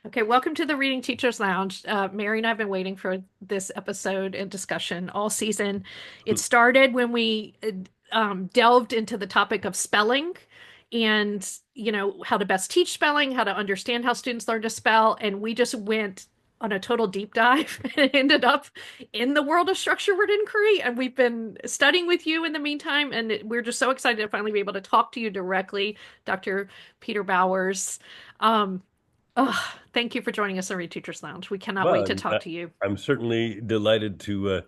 Okay, welcome to the Reading Teachers Lounge. Mary and I have been waiting for this episode and discussion all season. It started when we delved into the topic of spelling and, how to best teach spelling, how to understand how students learn to spell. And we just went on a total deep dive and ended up in the world of structure word inquiry. And we've been studying with you in the meantime. And we're just so excited to finally be able to talk to you directly, Dr. Peter Bowers. Um, Oh, thank you for joining us on Read Teachers Lounge. We cannot Well, wait to talk to you. I'm certainly delighted to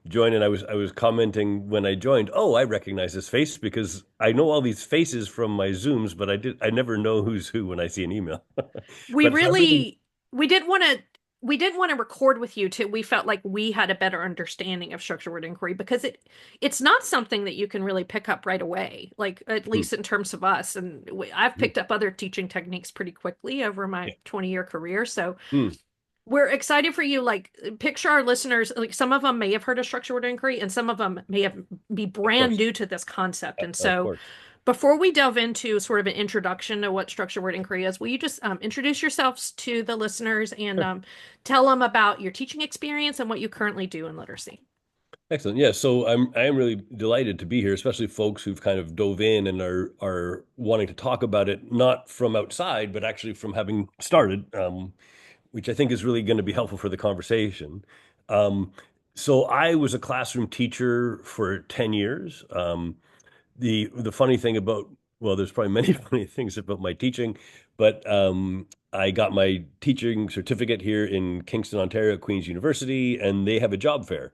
join. And I was commenting when I joined. Oh, I recognize this face because I know all these faces from my Zooms, but I never know who's who when I see an email. We But so I'm really really we didn't want to we didn't want to record with you till we felt like we had a better understanding of structured word inquiry because it's not something that you can really pick up right away, like at hmm, least in terms of us. And I've hmm, picked up other teaching techniques pretty quickly over my yeah, 20-year career. So hmm, we're excited for you. Like, picture our listeners, like some of them may have heard of structured word inquiry and some of them may have be of brand course, new to this concept. And of so course. before we delve into sort of an introduction to what structured word inquiry is, will you just introduce yourselves to the listeners and tell them about your teaching experience and what you currently do in literacy? Excellent. Yeah, so I am really delighted to be here, especially folks who've kind of dove in and are wanting to talk about it, not from outside, but actually from having started, which I think is really going to be helpful for the conversation. Um, so I was a classroom teacher for 10 years. The funny thing about, well, there's probably many funny things about my teaching, but I got my teaching certificate here in Kingston, Ontario, at Queen's University, and they have a job fair,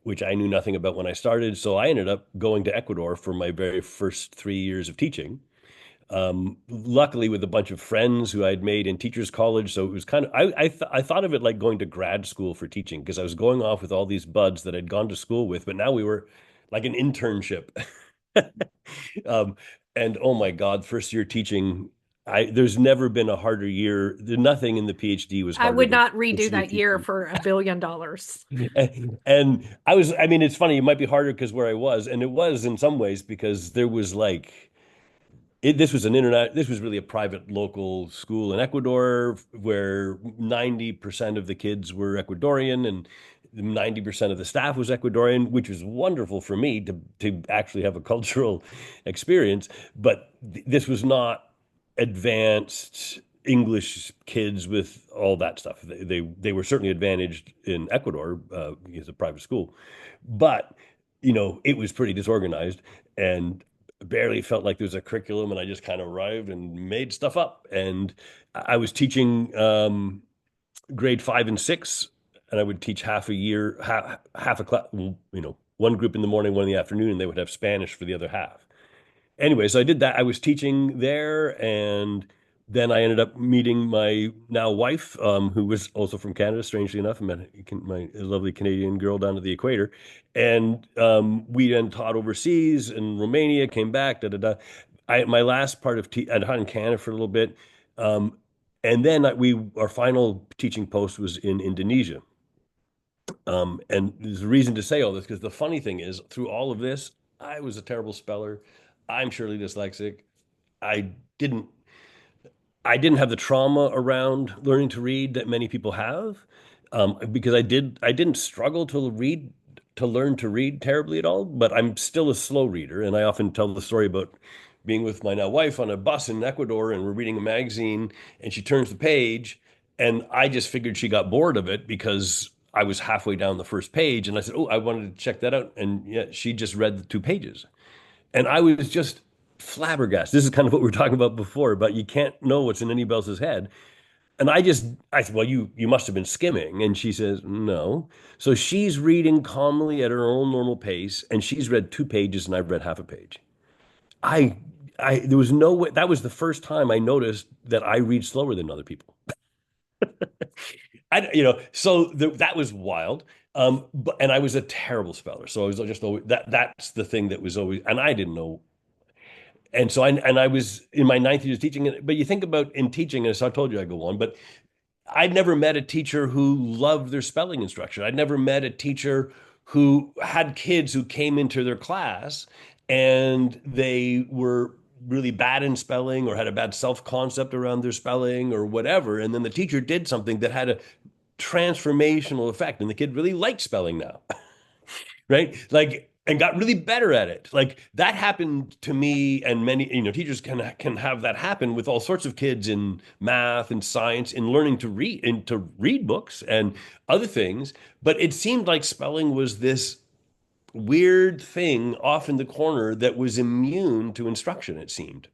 which I knew nothing about when I started. So I ended up going to Ecuador for my very first 3 years of teaching. Luckily, with a bunch of friends who I'd made in teachers college, so it was kind of I thought of it like going to grad school for teaching because I was going off with all these buds that I'd gone to school with, but now we were like an internship. Um, and oh my God, first year teaching, there's never been a harder year. Nothing in the PhD was I harder would than not redo first year that year teaching. for $1 billion. And I mean, it's funny, it might be harder because where I was, and it was in some ways because there was like this was this was really a private local school in Ecuador where 90% of the kids were Ecuadorian and 90% of the staff was Ecuadorian, which was wonderful for me to actually have a cultural experience. But this was not advanced English kids with all that stuff. They were certainly advantaged in Ecuador as a private school, but it was pretty disorganized and barely felt like there was a curriculum, and I just kind of arrived and made stuff up. And I was teaching grade 5 and 6, and I would teach half a year, half a class, one group in the morning, one in the afternoon, and they would have Spanish for the other half. Anyway, so I did that. I was teaching there, and then I ended up meeting my now wife, who was also from Canada, strangely enough. I met my lovely Canadian girl down at the equator. And we then taught overseas in Romania, came back, da da da. My last part of I taught in Canada for a little bit. Um, and then our final teaching post was in Indonesia. And there's a reason to say all this because the funny thing is, through all of this, I was a terrible speller. I'm surely dyslexic. I didn't I didn't have the trauma around learning to read that many people have, because I didn't struggle to learn to read terribly at all, but I'm still a slow reader, and I often tell the story about being with my now wife on a bus in Ecuador, and we're reading a magazine, and she turns the page, and I just figured she got bored of it because I was halfway down the first page, and I said, "Oh, I wanted to check that out," and yeah, she just read the 2 pages. And I was just flabbergasted. This is kind of what we were talking about before, but you can't know what's in anybody else's head. And I said, well, you must have been skimming. And she says, no. So she's reading calmly at her own normal pace, and she's read 2 pages, and I've read half a page. I, there was no way. That was the first time I noticed that I read slower than other people. That was wild. And I was a terrible speller. So I was just always, that's the thing that was always, and I didn't know. And so I was in my ninth year of teaching it. But you think about in teaching, as I told you, I go on, but I'd never met a teacher who loved their spelling instruction. I'd never met a teacher who had kids who came into their class and they were really bad in spelling or had a bad self-concept around their spelling or whatever. And then the teacher did something that had a transformational effect, and the kid really liked spelling now, right? Like, and got really better at it. Like that happened to me, and many, teachers can have that happen with all sorts of kids in math and science in learning to read books and other things. But it seemed like spelling was this weird thing off in the corner that was immune to instruction, it seemed.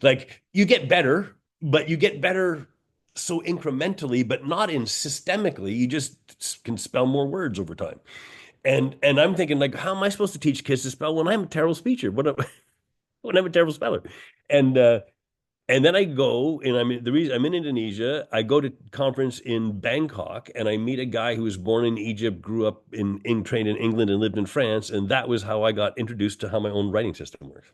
Like you get better, but you get better so incrementally, but not in systemically. You just can spell more words over time. And I'm thinking like, how am I supposed to teach kids to spell when I'm a terrible speaker? When I'm a terrible speller? And and then I go, and the reason I'm in Indonesia. I go to conference in Bangkok, and I meet a guy who was born in Egypt, grew up trained in England, and lived in France, and that was how I got introduced to how my own writing system works.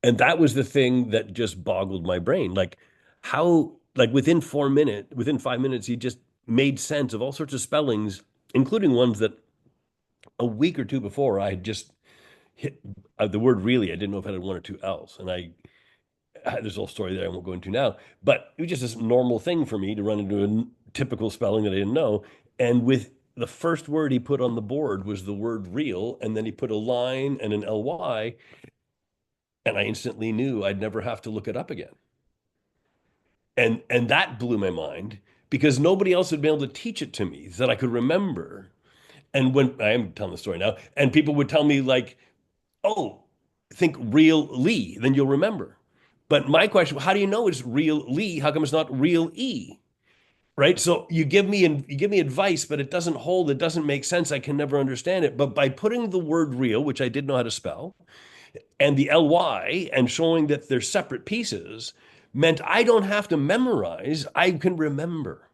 And that was the thing that just boggled my brain. Like how, like within 5 minutes, he just made sense of all sorts of spellings, including ones that a week or two before I had just hit the word really. I didn't know if it had one or two L's. And there's a whole story there I won't go into now, but it was just this normal thing for me to run into a typical spelling that I didn't know. And with the first word he put on the board was the word real, and then he put a line and an ly, and I instantly knew I'd never have to look it up again. And that blew my mind because nobody else had been able to teach it to me that I could remember. And when I am telling the story now, and people would tell me like, "Oh, think real Lee, then you'll remember." But my question, how do you know it's real Lee? How come it's not real E? Right? So you give me advice, but it doesn't hold, it doesn't make sense. I can never understand it. But by putting the word real, which I did know how to spell, and the ly and showing that they're separate pieces meant I don't have to memorize, I can remember.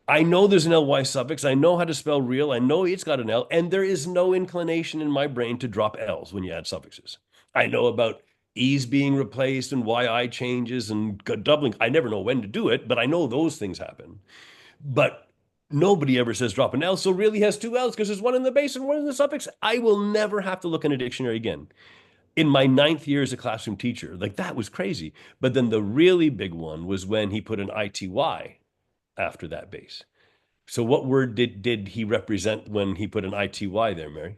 I know there's an ly suffix. I know how to spell real. I know it's got an L, and there is no inclination in my brain to drop L's when you add suffixes. I know about E's being replaced and YI changes and doubling. I never know when to do it, but I know those things happen. But nobody ever says drop an L, so really has two L's because there's one in the base and one in the suffix. I will never have to look in a dictionary again. In my ninth year as a classroom teacher, like that was crazy. But then the really big one was when he put an ITY after that base. So what word did he represent when he put an ITY there, Mary?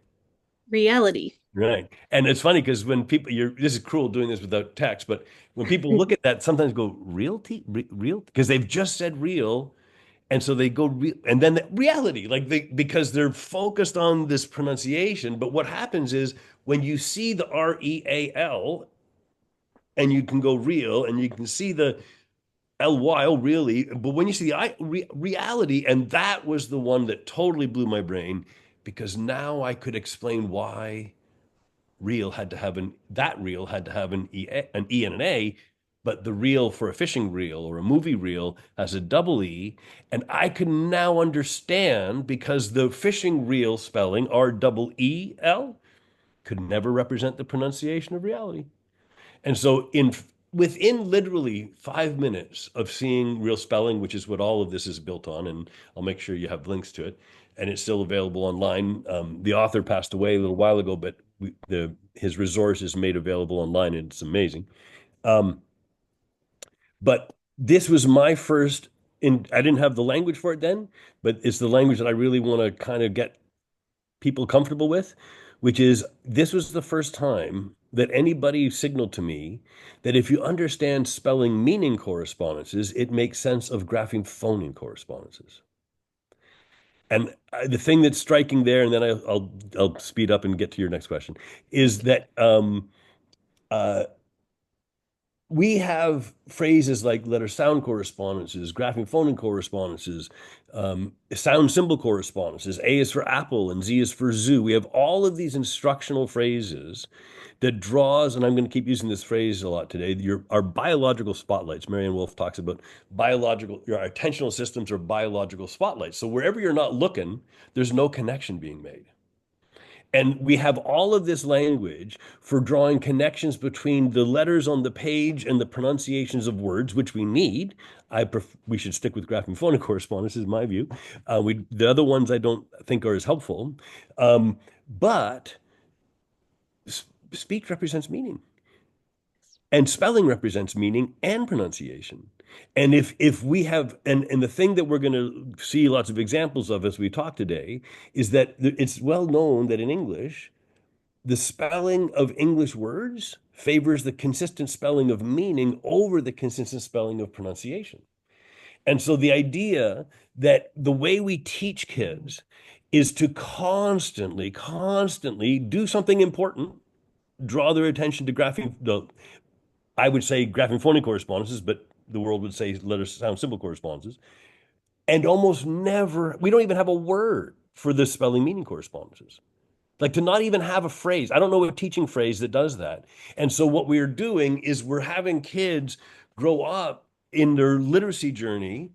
Reality. Right. And it's funny because when people, this is cruel doing this without text, but when people look at that, sometimes go realty, real, because they've just said real. And so they go real, and then the reality, because they're focused on this pronunciation. But what happens is when you see the REAL and you can go real and you can see the ly, oh, really, but when you see the reality, and that was the one that totally blew my brain because now I could explain why real had to have an E and an A, but the reel for a fishing reel or a movie reel has a double E. And I can now understand because the fishing reel spelling, REEL, could never represent the pronunciation of reality. And so within literally 5 minutes of seeing real spelling, which is what all of this is built on, and I'll make sure you have links to it, and it's still available online. The author passed away a little while ago, but his resource is made available online, and it's amazing. But this was my first, I didn't have the language for it then, but it's the language that I really want to kind of get people comfortable with, which is this was the first time that anybody signaled to me that if you understand spelling meaning correspondences, it makes sense of graphing phoning correspondences. And the thing that's striking there, and then I'll speed up and get to your next question, is that uh, we have phrases like letter sound correspondences, graphing phoning correspondences, sound symbol correspondences. A is for apple and Z is for zoo. We have all of these instructional phrases that draws, and I'm going to keep using this phrase a lot today, our biological spotlights. Maryanne Wolf talks about your attentional systems are biological spotlights. So wherever you're not looking, there's no connection being made. And we have all of this language for drawing connections between the letters on the page and the pronunciations of words, which we need. We should stick with graphing phonic correspondence, is my view. The other ones I don't think are as helpful. But speech represents meaning. And spelling represents meaning and pronunciation. And if we have and the thing that we're going to see lots of examples of as we talk today is that it's well known that in English, the spelling of English words favors the consistent spelling of meaning over the consistent spelling of pronunciation. And so the idea that the way we teach kids is to constantly do something important, draw their attention to graphing, I would say graphing phonic correspondences, but the world would say letter sound symbol correspondences. And almost never, we don't even have a word for the spelling meaning correspondences. Like to not even have a phrase. I don't know a teaching phrase that does that. And so what we're doing is we're having kids grow up in their literacy journey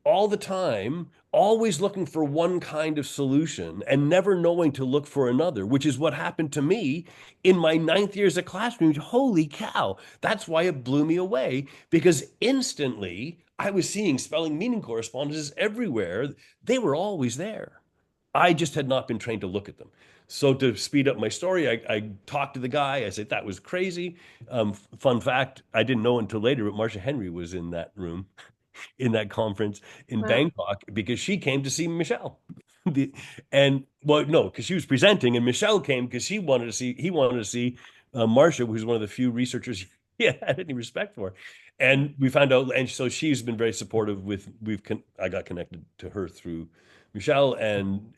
all the time, always looking for one kind of solution and never knowing to look for another, which is what happened to me in my 9th year as a classroom. Holy cow. That's why it blew me away, because instantly I was seeing spelling meaning correspondences everywhere. They were always there. I just had not been trained to look at them. So to speed up my story, I talked to the guy. I said, that was crazy. Fun fact, I didn't know until later, but Marcia Henry was in that room in that conference in Wow. Bangkok because she came to see Michelle. And well, no, because she was presenting, and Michelle came because he wanted to see Marcia, who's one of the few researchers he had any respect for. And we found out, and so she's been very supportive with, I got connected to her through Michelle. And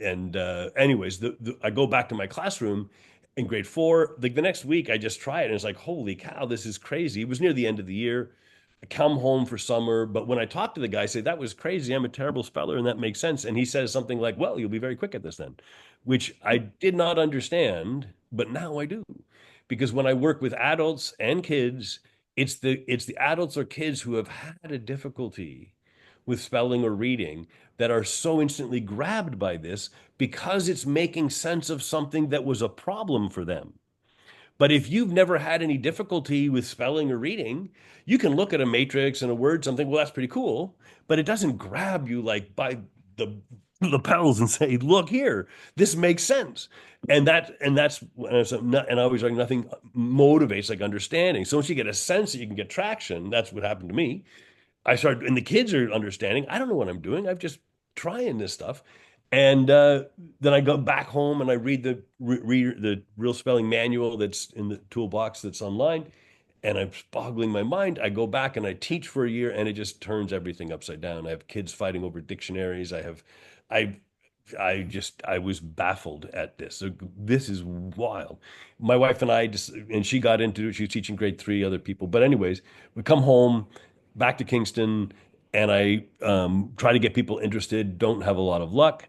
anyways, I go back to my classroom in grade 4. Like the next week, I just try it, and it's like, holy cow, this is crazy. It was near the end of the year. I come home for summer, but when I talk to the guy, I say, that was crazy. I'm a terrible speller, and that makes sense. And he says something like, well, you'll be very quick at this then, which I did not understand, but now I do. Because when I work with adults and kids, it's the adults or kids who have had a difficulty with spelling or reading that are so instantly grabbed by this because it's making sense of something that was a problem for them. But if you've never had any difficulty with spelling or reading, you can look at a matrix and a word, something, well, that's pretty cool, but it doesn't grab you like by the lapels and say, look here, this makes sense. And I always like nothing motivates like understanding. So once you get a sense that you can get traction, that's what happened to me. I started, and the kids are understanding. I don't know what I'm doing. I'm just trying this stuff. And then I go back home and I read the real spelling manual that's in the toolbox that's online, and I'm boggling my mind. I go back and I teach for a year, and it just turns everything upside down. I have kids fighting over dictionaries. I, I was baffled at this. So this is wild. My wife and I just, and she got into it. She was teaching grade 3, other people. But anyways, we come home back to Kingston, and I try to get people interested. Don't have a lot of luck,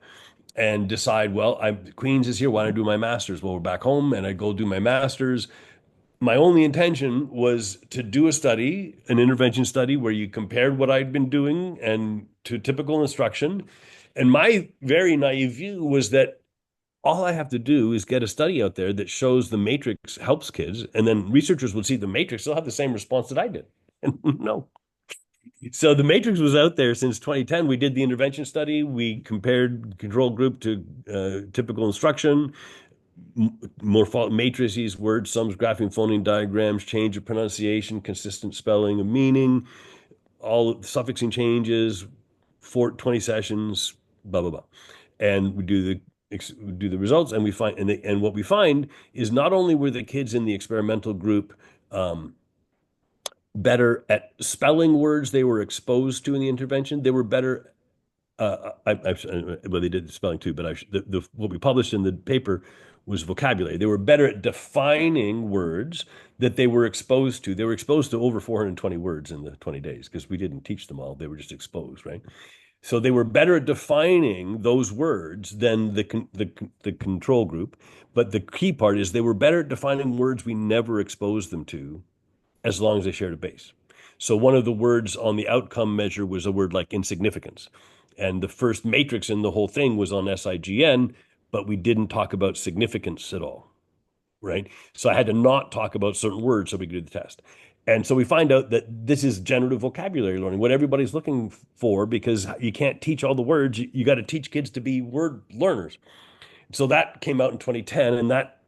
and decide, well, Queens is here. Why don't I do my master's? Well, we're back home, and I go do my master's. My only intention was to do a study, an intervention study, where you compared what I'd been doing and to typical instruction. And my very naive view was that all I have to do is get a study out there that shows the matrix helps kids, and then researchers would see the matrix, they'll have the same response that I did. And no. So the matrix was out there since 2010. We did the intervention study. We compared control group to typical instruction, matrices, words, sums, graphing, phoneme diagrams, change of pronunciation, consistent spelling of meaning, all suffixing changes, 20 sessions, blah, blah, blah. And we do the results, and we find, and what we find is not only were the kids in the experimental group better at spelling words they were exposed to in the intervention, they were better. Well, they did the spelling too, but what we published in the paper was vocabulary. They were better at defining words that they were exposed to. They were exposed to over 420 words in the 20 days because we didn't teach them all. They were just exposed, right? So they were better at defining those words than the control group. But the key part is they were better at defining words we never exposed them to, as long as they shared a base. So one of the words on the outcome measure was a word like insignificance. And the first matrix in the whole thing was on SIGN, but we didn't talk about significance at all, right? So I had to not talk about certain words so we could do the test. And so we find out that this is generative vocabulary learning, what everybody's looking for, because you can't teach all the words. You got to teach kids to be word learners. So that came out in 2010, and that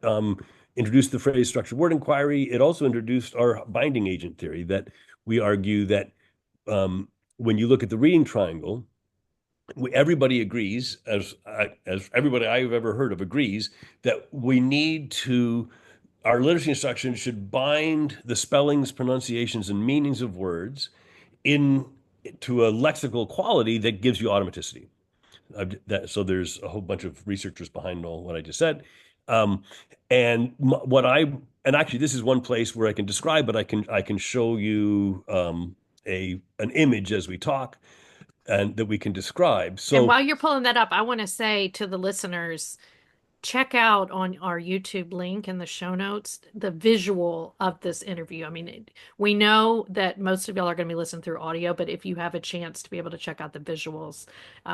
introduced the phrase structured word inquiry. It also introduced our binding agent theory that we argue that when you look at the reading triangle, everybody agrees, as everybody I've ever heard of agrees, that we need to our literacy instruction should bind the spellings, pronunciations, and meanings of words in to a lexical quality that gives you automaticity. So there's a whole bunch of researchers behind all what I just said. Um, and what I and actually this is one place where I can describe, but I can show you an image as we talk and that we can describe. And So while you're pulling that up, I want to say to the listeners, check out on our YouTube link in the show notes the visual of this interview. I mean, we know that most of y'all are going to be listening through audio, but if you have a chance to be able to check out the visuals,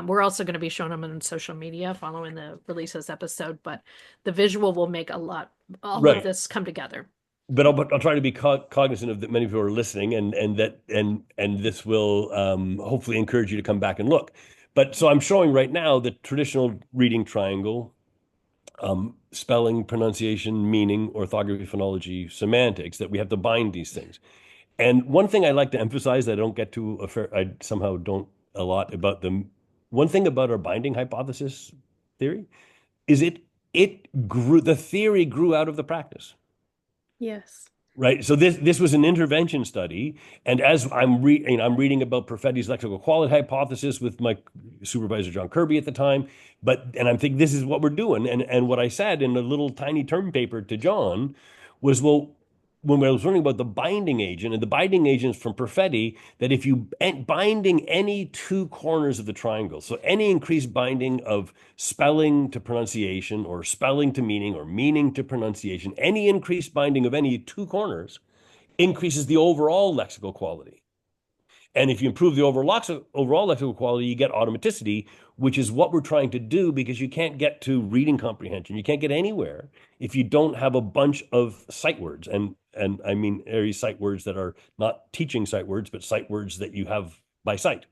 we're also going to be showing them on social media following the release of this episode. But the visual will make all of right. this come together. But I'll try to be cognizant of that many people are listening and this will hopefully encourage you to come back and look. But so I'm showing right now the traditional reading triangle, spelling, pronunciation, meaning, orthography, phonology, semantics, that we have to bind these things. And one thing I like to emphasize that I don't get to I somehow don't a lot about them. One thing about our binding hypothesis theory is it grew, the theory grew out of the practice. Yes. Right. So this was an intervention study, and as I'm reading about Perfetti's lexical quality hypothesis with my supervisor John Kirby at the time, and I'm thinking this is what we're doing, and what I said in a little tiny term paper to John was, well, when I was learning about the binding agent, and the binding agents from Perfetti, that if you binding any two corners of the triangle, so any increased binding of spelling to pronunciation or spelling to meaning or meaning to pronunciation, any increased binding of any two corners increases the overall lexical quality. And if you improve the overall lexical quality, you get automaticity, which is what we're trying to do, because you can't get to reading comprehension. You can't get anywhere if you don't have a bunch of sight words. And I mean sight words that are not teaching sight words, but sight words that you have by sight.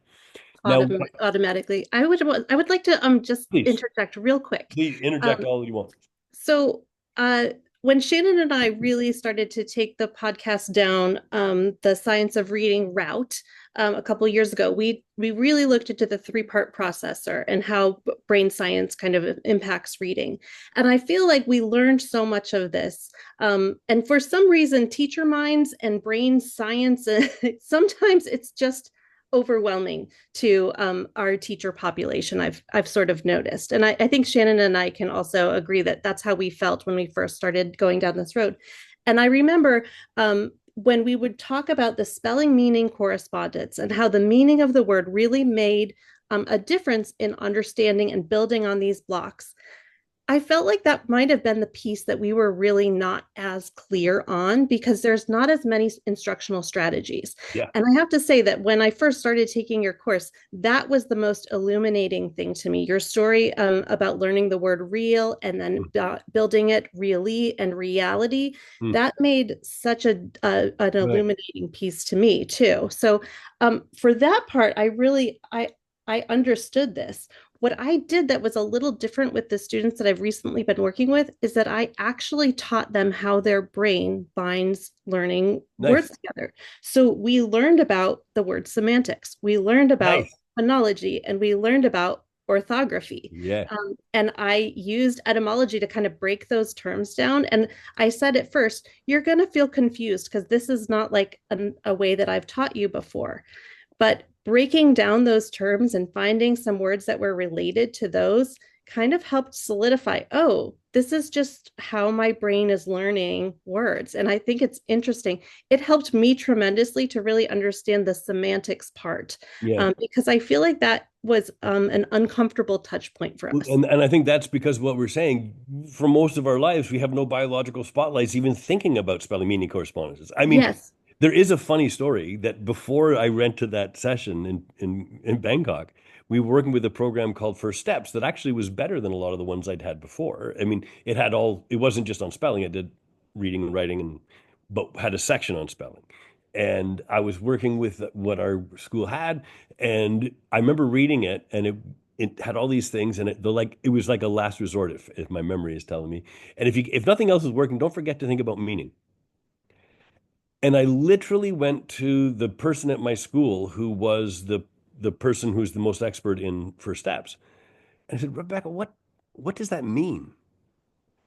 Now, Automatically. I would like to just please, interject real quick. please interject all you want. So when Shannon and I really started to take the podcast down the science of reading route a couple years ago, we really looked into the three-part processor and how brain science kind of impacts reading. And I feel like we learned so much of this. And for some reason, teacher minds and brain science, sometimes it's just overwhelming to our teacher population. I've sort of noticed, and I think Shannon and I can also agree that that's how we felt when we first started going down this road. And I remember when we would talk about the spelling meaning correspondence and how the meaning of the word really made a difference in understanding and building on these blocks. I felt like that might have been the piece that we were really not as clear on, because there's not as many instructional strategies. Yeah. And I have to say that when I first started taking your course, that was the most illuminating thing to me. Your story about learning the word real and then building it really and reality, that made such an illuminating piece to me too. So for that part, I understood this. What I did that was a little different with the students that I've recently been working with is that I actually taught them how their brain binds learning words together. So we learned about the word semantics, we learned about phonology, and we learned about orthography. Yeah. And I used etymology to kind of break those terms down. And I said at first, you're going to feel confused because this is not like a way that I've taught you before. But breaking down those terms and finding some words that were related to those kind of helped solidify, oh, this is just how my brain is learning words. And I think it's interesting. It helped me tremendously to really understand the semantics part, because I feel like that was an uncomfortable touch point for us. And I think that's because what we're saying, for most of our lives, we have no biological spotlights even thinking about spelling meaning correspondences. I mean, yes. There is a funny story that before I went to that session in Bangkok, we were working with a program called First Steps that actually was better than a lot of the ones I'd had before. I mean, it wasn't just on spelling, it did reading and writing, but had a section on spelling. And I was working with what our school had, and I remember reading it, and it had all these things, and it was like a last resort, if my memory is telling me. And if nothing else is working, don't forget to think about meaning. And I literally went to the person at my school who was the person who's the most expert in first steps. And I said, Rebecca, what does that mean?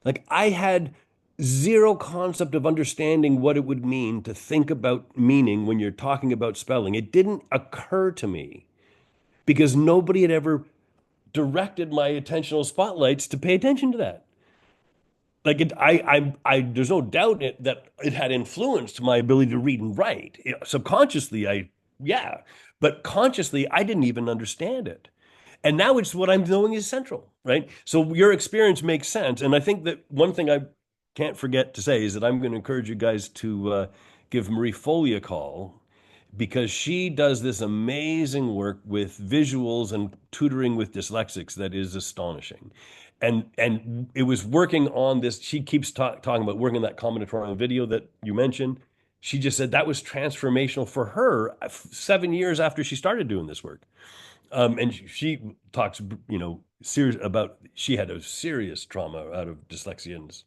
Like I had zero concept of understanding what it would mean to think about meaning when you're talking about spelling. It didn't occur to me because nobody had ever directed my attentional spotlights to pay attention to that. Like there's no doubt that it had influenced my ability to read and write. Subconsciously, yeah, but consciously, I didn't even understand it. And now it's what I'm knowing is central, right? So your experience makes sense. And I think that one thing I can't forget to say is that I'm going to encourage you guys to give Marie Foley a call because she does this amazing work with visuals and tutoring with dyslexics that is astonishing. And it was working on this. She keeps talking about working on that combinatorial video that you mentioned. She just said that was transformational for her 7 years after she started doing this work. And she talks, serious about she had a serious trauma out of dyslexia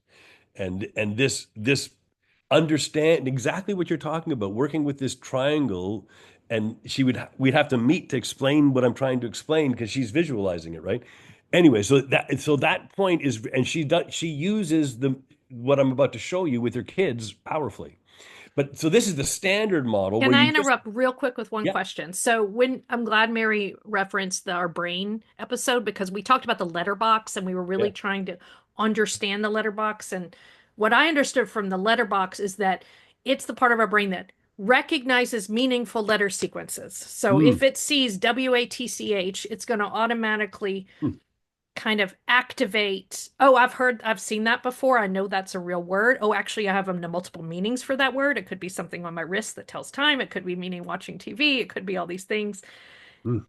and this understand exactly what you're talking about, working with this triangle, and we'd have to meet to explain what I'm trying to explain because she's visualizing it, right? Anyway, so that point is, and she uses what I'm about to show you with her kids powerfully. But so this is the standard model Can where I you interrupt real quick with one yeah. question? So when I'm glad Mary referenced our brain episode because we talked about the letterbox and we were really Yeah. trying to understand the letterbox. And what I understood from the letterbox is that it's the part of our brain that recognizes meaningful letter sequences. So Mm, if it sees WATCH, it's going to automatically mm. kind of activate. I've seen that before. I know that's a real word. Oh, actually, I have multiple meanings for that word. It could be something on my wrist that tells time. It could be meaning watching TV. It could be all these things. Mm.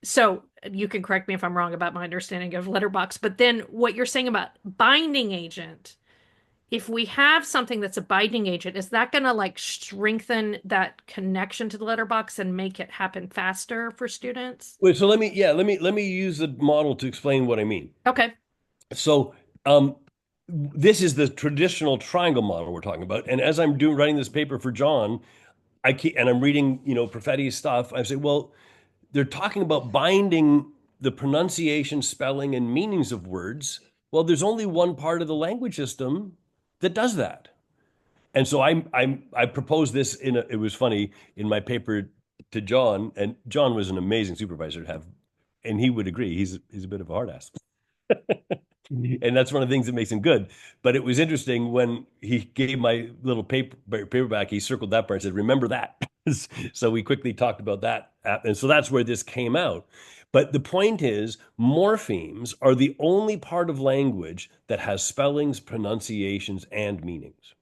So you can correct me if I'm wrong about my understanding of letterbox. But then what you're saying about binding agent, if we have something that's a binding agent, is that going to like strengthen that connection to the letterbox and make it happen faster for students? Wait, so let me use the model to explain what I mean. Okay. So, this is the traditional triangle model we're talking about. And as I'm writing this paper for John, and I'm reading, Perfetti's stuff. I say, well, they're talking about binding the pronunciation, spelling, and meanings of words. Well, there's only one part of the language system that does that. And so I proposed this it was funny in my paper to John, and John was an amazing supervisor to have, and he would agree. He's a bit of a hard ass. And that's one of the things that makes him good. But it was interesting when he gave my little paperback, he circled that part and said, remember that. So we quickly talked about that. And so that's where this came out. But the point is, morphemes are the only part of language that has spellings, pronunciations, and meanings.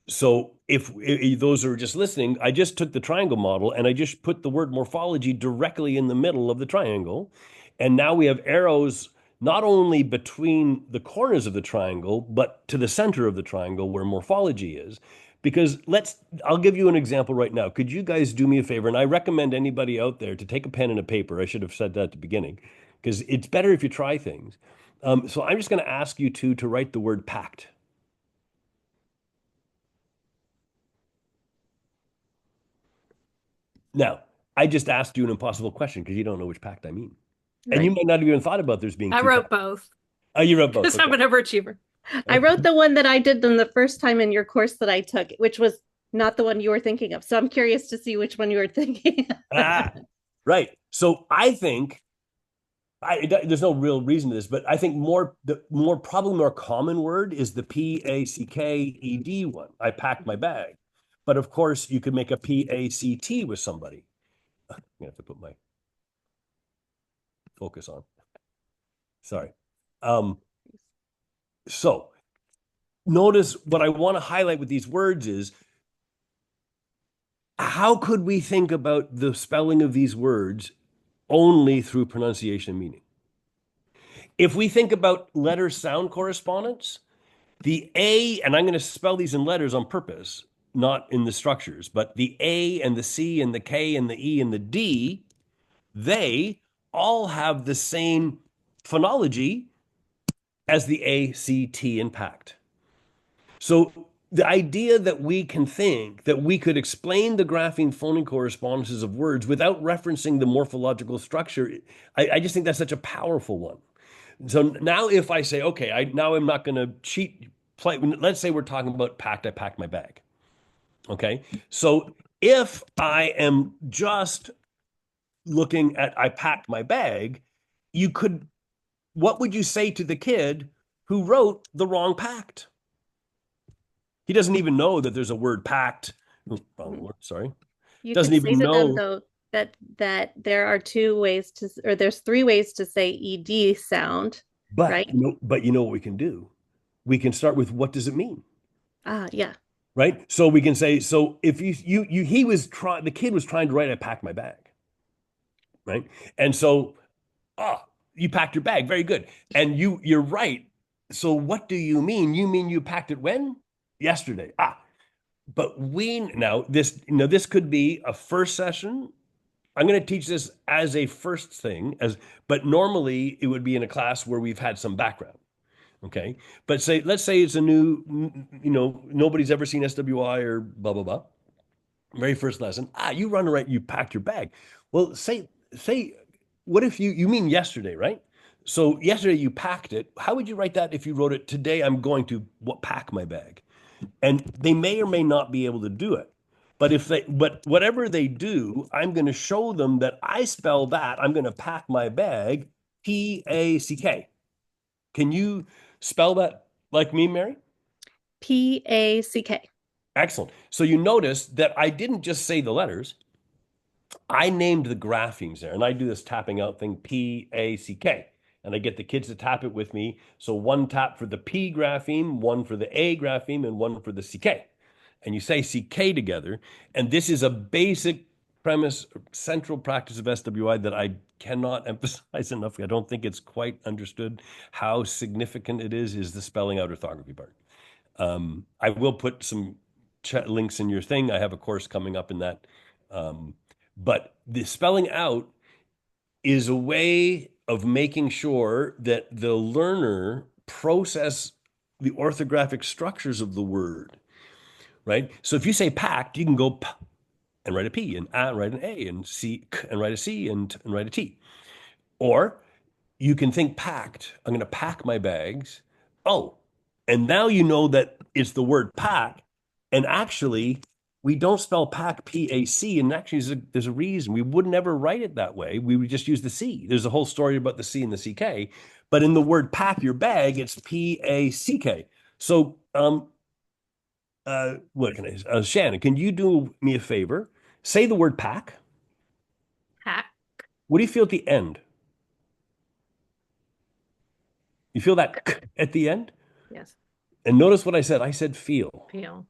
So if those are just listening, I just took the triangle model and I just put the word morphology directly in the middle of the triangle. And now we have arrows not only between the corners of the triangle, but to the center of the triangle where morphology is. Because I'll give you an example right now. Could you guys do me a favor? And I recommend anybody out there to take a pen and a paper. I should have said that at the beginning, because it's better if you try things. So I'm just going to ask you to write the word packed. Now, I just asked you an impossible question because you don't know which pact I mean. And you might not have even thought about there's being I two wrote pacts. both Oh, you wrote both. because I'm an overachiever. I wrote the one that I did them the first time in your course that I took, which was not the one you were thinking of. So I'm curious to see which one you were thinking. Right. So I think there's no real reason to this, but I think probably more common word is the PACKED one. I packed my bag. But of course, you could make a PACT with somebody. I'm gonna have to put my focus on. Sorry. So notice what I want to highlight with these words is how could we think about the spelling of these words only through pronunciation and meaning? If we think about letter sound correspondence, the A, and I'm going to spell these in letters on purpose, not in the structures, but the A and the C and the K and the E and the D, they all have the same phonology as the A, C, T in packed. So the idea that we can think that we could explain the grapheme phoneme correspondences of words without referencing the morphological structure, I just think that's such a powerful one. So now if I say, okay, now I'm not going to cheat, let's say we're talking about packed, I packed my bag. Okay. So if I am just looking at I packed my bag, what would you say to the kid who wrote the wrong packed? He doesn't even know that there's a word packed. Wrong word, sorry. You Doesn't could say even to them know. though that there are there's three ways to say ed sound, right? But you know what we can do? We can start with what does it mean? Yeah. Right? So we can say, so if the kid was trying to write, I packed my bag. Right? And so, you packed your bag. Very good. And you're right. So what do you mean? You mean you packed it when? Yesterday. But this could be a first session. I'm going to teach this as a first thing, but normally it would be in a class where we've had some background. Okay. But let's say it's a new, nobody's ever seen SWI or blah, blah, blah. Very first lesson. You run right, you packed your bag. Well, say, what if you mean yesterday, right? So yesterday you packed it. How would you write that if you wrote it today? I'm going to pack my bag. And they may or may not be able to do it. But whatever they do, I'm going to show them that I spell that. I'm going to pack my bag, P-A-C-K. Can you spell that like me, Mary? P-A-C-K. Excellent. So you notice that I didn't just say the letters. I named the graphemes there, and I do this tapping out thing, P-A-C-K. And I get the kids to tap it with me. So one tap for the P grapheme, one for the A grapheme, and one for the CK. And you say CK together. And this is a basic premise, central practice of SWI that I cannot emphasize enough. I don't think it's quite understood how significant it is the spelling out orthography part. I will put some links in your thing. I have a course coming up in that. But the spelling out is a way of making sure that the learner process the orthographic structures of the word, right? So if you say packed, you can go p and write a P, and a write an A, and C and write a C, and write a T. Or you can think packed. I'm going to pack my bags. And now you know that it's the word pack. And actually, we don't spell pack P-A-C, and actually there's a reason. We would never write it that way. We would just use the C. There's a whole story about the C and the CK. But in the word pack your bag, it's P-A-C-K. So what can I say? Shannon, can you do me a favor? Say the word pack. Pack. What do you feel at the end? You feel that k at the end? Yes. And notice what I said. I said feel. Feel.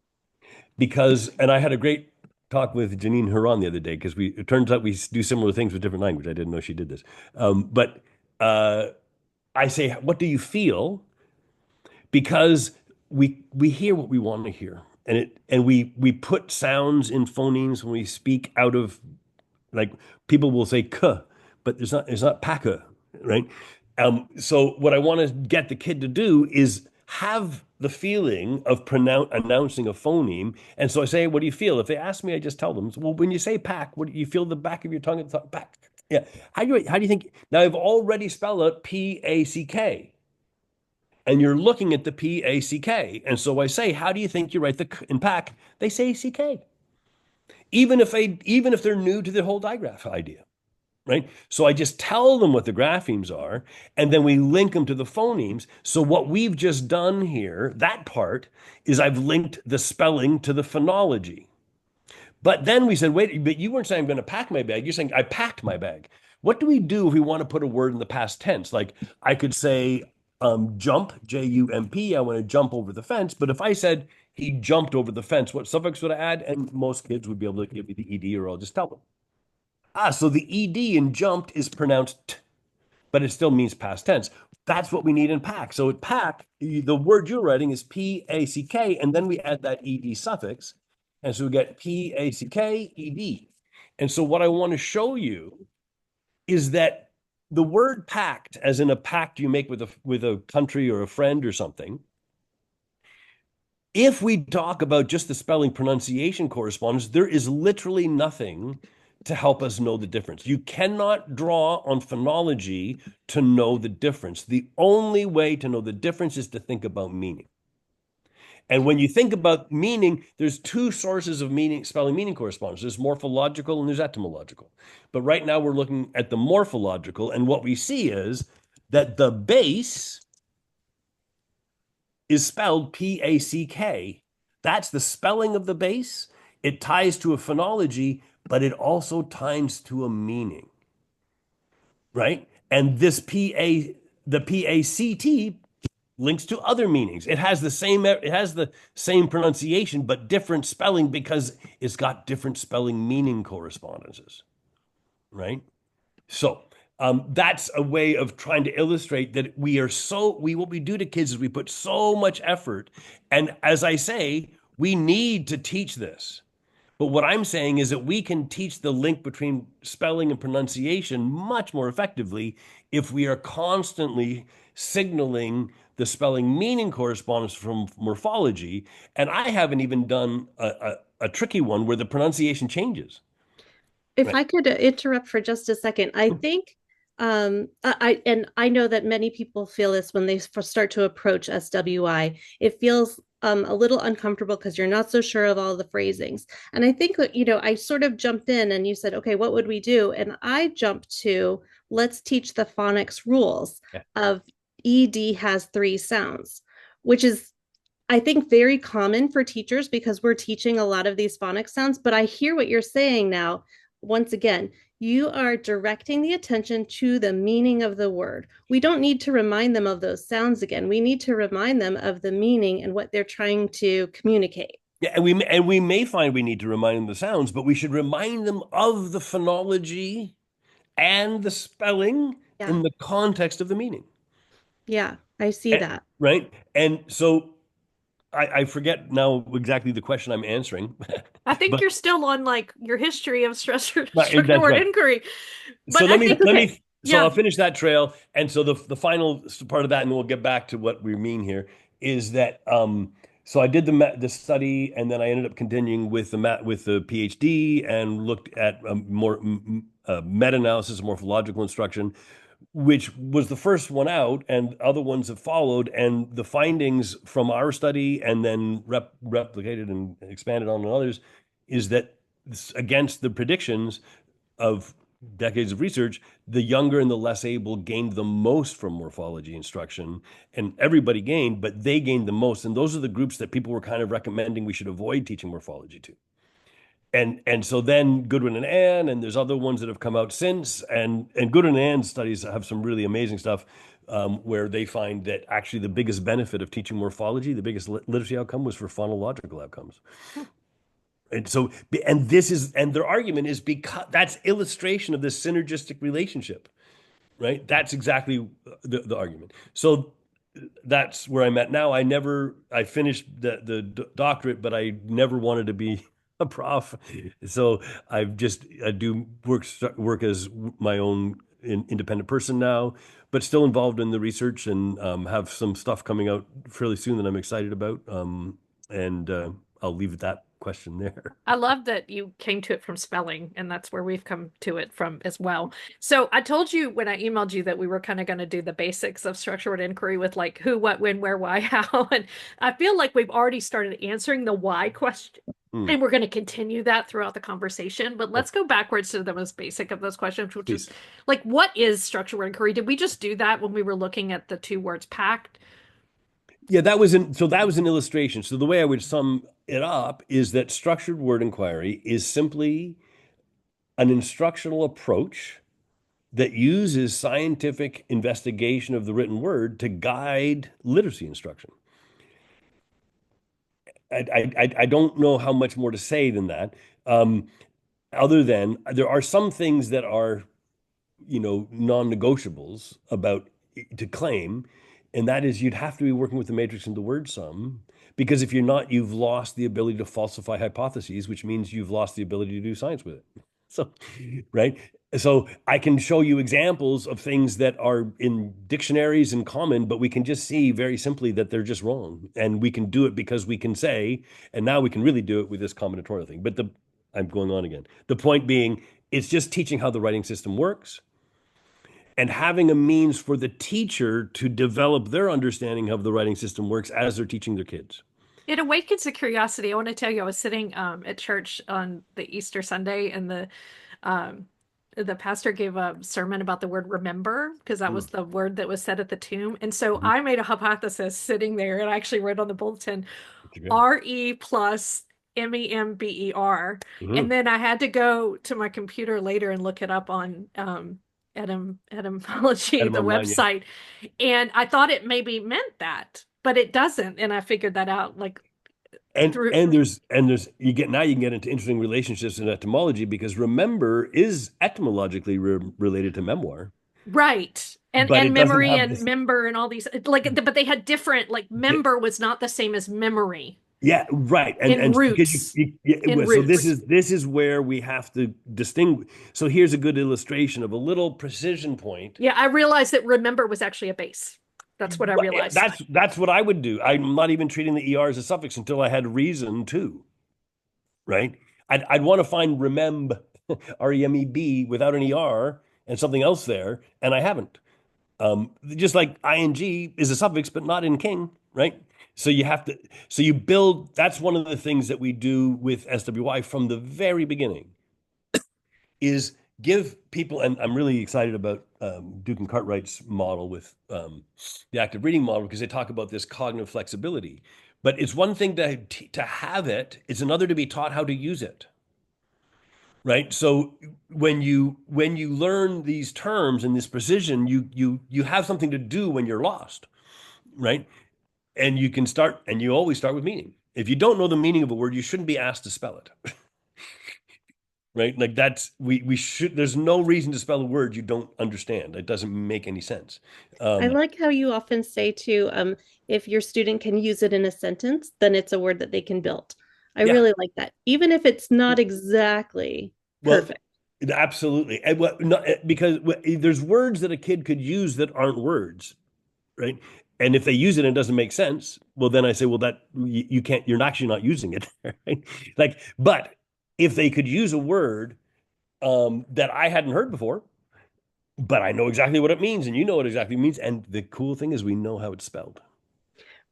And I had a great talk with Janine Huron the other day, because it turns out we do similar things with different language. I didn't know she did this. But I say, what do you feel? Because we hear what we want to hear. And we put sounds in phonemes when we speak out of, like, people will say k, but it's not paka, right? So what I want to get the kid to do is have the feeling of announcing a phoneme. And so I say, what do you feel? If they ask me, I just tell them, well, when you say pack, what do you feel the back of your tongue? Pack. Yeah. How do you think? Now I've already spelled out P-A-C-K. And you're looking at the P-A-C-K. And so I say, how do you think you write the k in pack? They say C-K. Even if they're new to the whole digraph idea. Right? So I just tell them what the graphemes are, and then we link them to the phonemes. So what we've just done here, that part, is I've linked the spelling to the phonology. But then we said, wait, but you weren't saying I'm going to pack my bag. You're saying I packed my bag. What do we do if we want to put a word in the past tense? Like I could say jump, J-U-M-P, I want to jump over the fence. But if I said he jumped over the fence, what suffix would I add? And most kids would be able to give me the ED, or I'll just tell them. So the ED in jumped is pronounced t, but it still means past tense. That's what we need in pack. So at pack, the word you're writing is P-A-C-K, and then we add that ED suffix. And so we get P-A-C-K, ED. And so what I want to show you is that the word pact, as in a pact you make with a country or a friend or something, if we talk about just the spelling pronunciation correspondence, there is literally nothing to help us know the difference. You cannot draw on phonology to know the difference. The only way to know the difference is to think about meaning. And when you think about meaning, there's two sources of meaning, spelling meaning correspondence. There's morphological and there's etymological. But right now we're looking at the morphological, and what we see is that the base is spelled P-A-C-K. That's the spelling of the base. It ties to a phonology, but it also ties to a meaning, right? And this the P-A-C-T links to other meanings. It has the same pronunciation, but different spelling because it's got different spelling meaning correspondences, right? So that's a way of trying to illustrate that what we do to kids is we put so much effort. And as I say, we need to teach this. But what I'm saying is that we can teach the link between spelling and pronunciation much more effectively if we are constantly signaling the spelling meaning correspondence from morphology. And I haven't even done a tricky one where the pronunciation changes. If Right. I could interrupt for just a second, I think I know that many people feel this when they start to approach SWI. It feels a little uncomfortable because you're not so sure of all the phrasings. And I think that, I sort of jumped in and you said, okay, what would we do? And I jumped to let's teach the phonics rules of ED has 3 sounds, which is I think very common for teachers because we're teaching a lot of these phonics sounds. But I hear what you're saying now. Once again, you are directing the attention to the meaning of the word. We don't need to remind them of those sounds again. We need to remind them of the meaning and what they're trying to communicate. Yeah, and we may find we need to remind them of the sounds, but we should remind them of the phonology and the spelling Yeah. in the context of the meaning. Yeah, I see that. Right. And so I forget now exactly the question I'm answering. I think But you're still on like your history of structured that's word right. inquiry. So But I think so yeah. I'll finish that trail. And so the final part of that, and we'll get back to what we mean here, is that so I did the study, and then I ended up continuing with the PhD and looked at more meta-analysis of morphological instruction, which was the first one out, and other ones have followed. And the findings from our study, and then replicated and expanded on others, is that against the predictions of decades of research, the younger and the less able gained the most from morphology instruction, and everybody gained, but they gained the most. And those are the groups that people were kind of recommending we should avoid teaching morphology to. And so then Goodwin and Ann, and there's other ones that have come out since, and Goodwin and Ann's studies have some really amazing stuff, where they find that actually the biggest benefit of teaching morphology, the biggest literacy outcome, was for phonological outcomes. And so, and their argument is because that's illustration of this synergistic relationship, right? That's exactly the argument. So that's where I'm at now. I finished the doctorate, but I never wanted to be a prof. So I do work as my own independent person now, but still involved in the research, and have some stuff coming out fairly soon that I'm excited about. And I'll leave that question there. I love that you came to it from spelling, and that's where we've come to it from as well. So I told you when I emailed you that we were kind of going to do the basics of structured inquiry with like who, what, when, where, why, how. And I feel like we've already started answering the why question. And we're going to continue that throughout the conversation. But let's go backwards to the most basic of those questions, which is like, what is structured inquiry? Did we just do that when we were looking at the 2 words pact? Yeah, that was an illustration. So the way I would sum it up is that structured word inquiry is simply an instructional approach that uses scientific investigation of the written word to guide literacy instruction. I don't know how much more to say than that, other than there are some things that are, non-negotiables about to claim, and that is you'd have to be working with the matrix and the word sum, because if you're not, you've lost the ability to falsify hypotheses, which means you've lost the ability to do science with it. So, right. So I can show you examples of things that are in dictionaries and common, but we can just see very simply that they're just wrong. And we can do it because we can say, and now we can really do it with this combinatorial thing. But I'm going on again. The point being, it's just teaching how the writing system works and having a means for the teacher to develop their understanding of the writing system works as they're teaching their kids. It awakens a curiosity. I want to tell you, I was sitting at church on the Easter Sunday, and the pastor gave a sermon about the word remember, because that was the word that was said at the tomb. And so I made a hypothesis sitting there, and I actually wrote on the bulletin, RE plus MEMBER. And then I had to go to my computer later and look it up on etymology, the Online, yeah. website. And I thought it maybe meant that, but it doesn't. And I figured that out like through. And there's you can get into interesting relationships in etymology, because remember is etymologically related to memoir. Right. And But it doesn't memory have and this. member and all these, like, but they had different, like, member was not the same as memory Yeah, right. in And because roots. so Roots. this is where we have to distinguish. So here's a good illustration of a little precision point. Yeah, I realized that remember was actually a base. That's what I Well, realized. that's what I would do. I'm not even treating the ER as a suffix until I had reason to, right? I'd want to find rememb, REMEB, without an ER and something else there, and I haven't. Just like ing is a suffix, but not in king, right? So you have to, so you build, that's one of the things that we do with SWI from the very beginning is give people, and I'm really excited about Duke and Cartwright's model with the active reading model, because they talk about this cognitive flexibility. But it's one thing to have it, it's another to be taught how to use it. Right. So when you learn these terms and this precision, you have something to do when you're lost, right? And you can start, and you always start with meaning. If you don't know the meaning of a word, you shouldn't be asked to spell it. Right? Like that's we should. There's no reason to spell a word you don't understand. It doesn't make any sense. I like how you often say too, if your student can use it in a sentence, then it's a word that they can build. I Yeah. really like that, even if it's not exactly Well, perfect. absolutely. And because there's words that a kid could use that aren't words, right? And if they use it and it doesn't make sense, well, then I say, well, that you can't, you're actually not using it, right? Like, but if they could use a word that I hadn't heard before, but I know exactly what it means, and you know what exactly it means, and the cool thing is we know how it's spelled.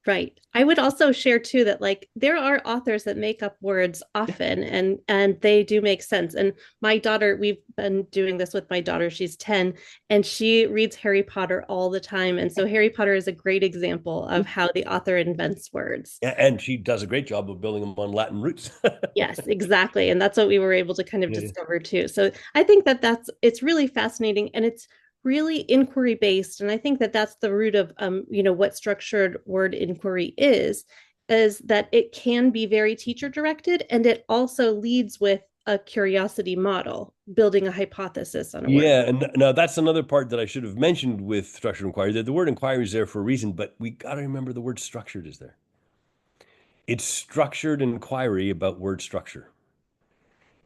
Right. I would also share too that like there are authors that make up words often and they do make sense. And my daughter, we've been doing this with my daughter, she's 10 and she reads Harry Potter all the time. And so Harry Potter is a great example of how the author invents words. And she does a great job of building them on Latin roots. Yes, exactly. And that's what we were able to kind of Yeah. discover too. So I think that it's really fascinating and it's really inquiry based. And I think that that's the root of, what structured word inquiry is that it can be very teacher directed. And it also leads with a curiosity model, building a hypothesis on a word. Yeah, and now that's another part that I should have mentioned with structured inquiry. That the word inquiry is there for a reason, but we got to remember the word structured is there. It's structured inquiry about word structure.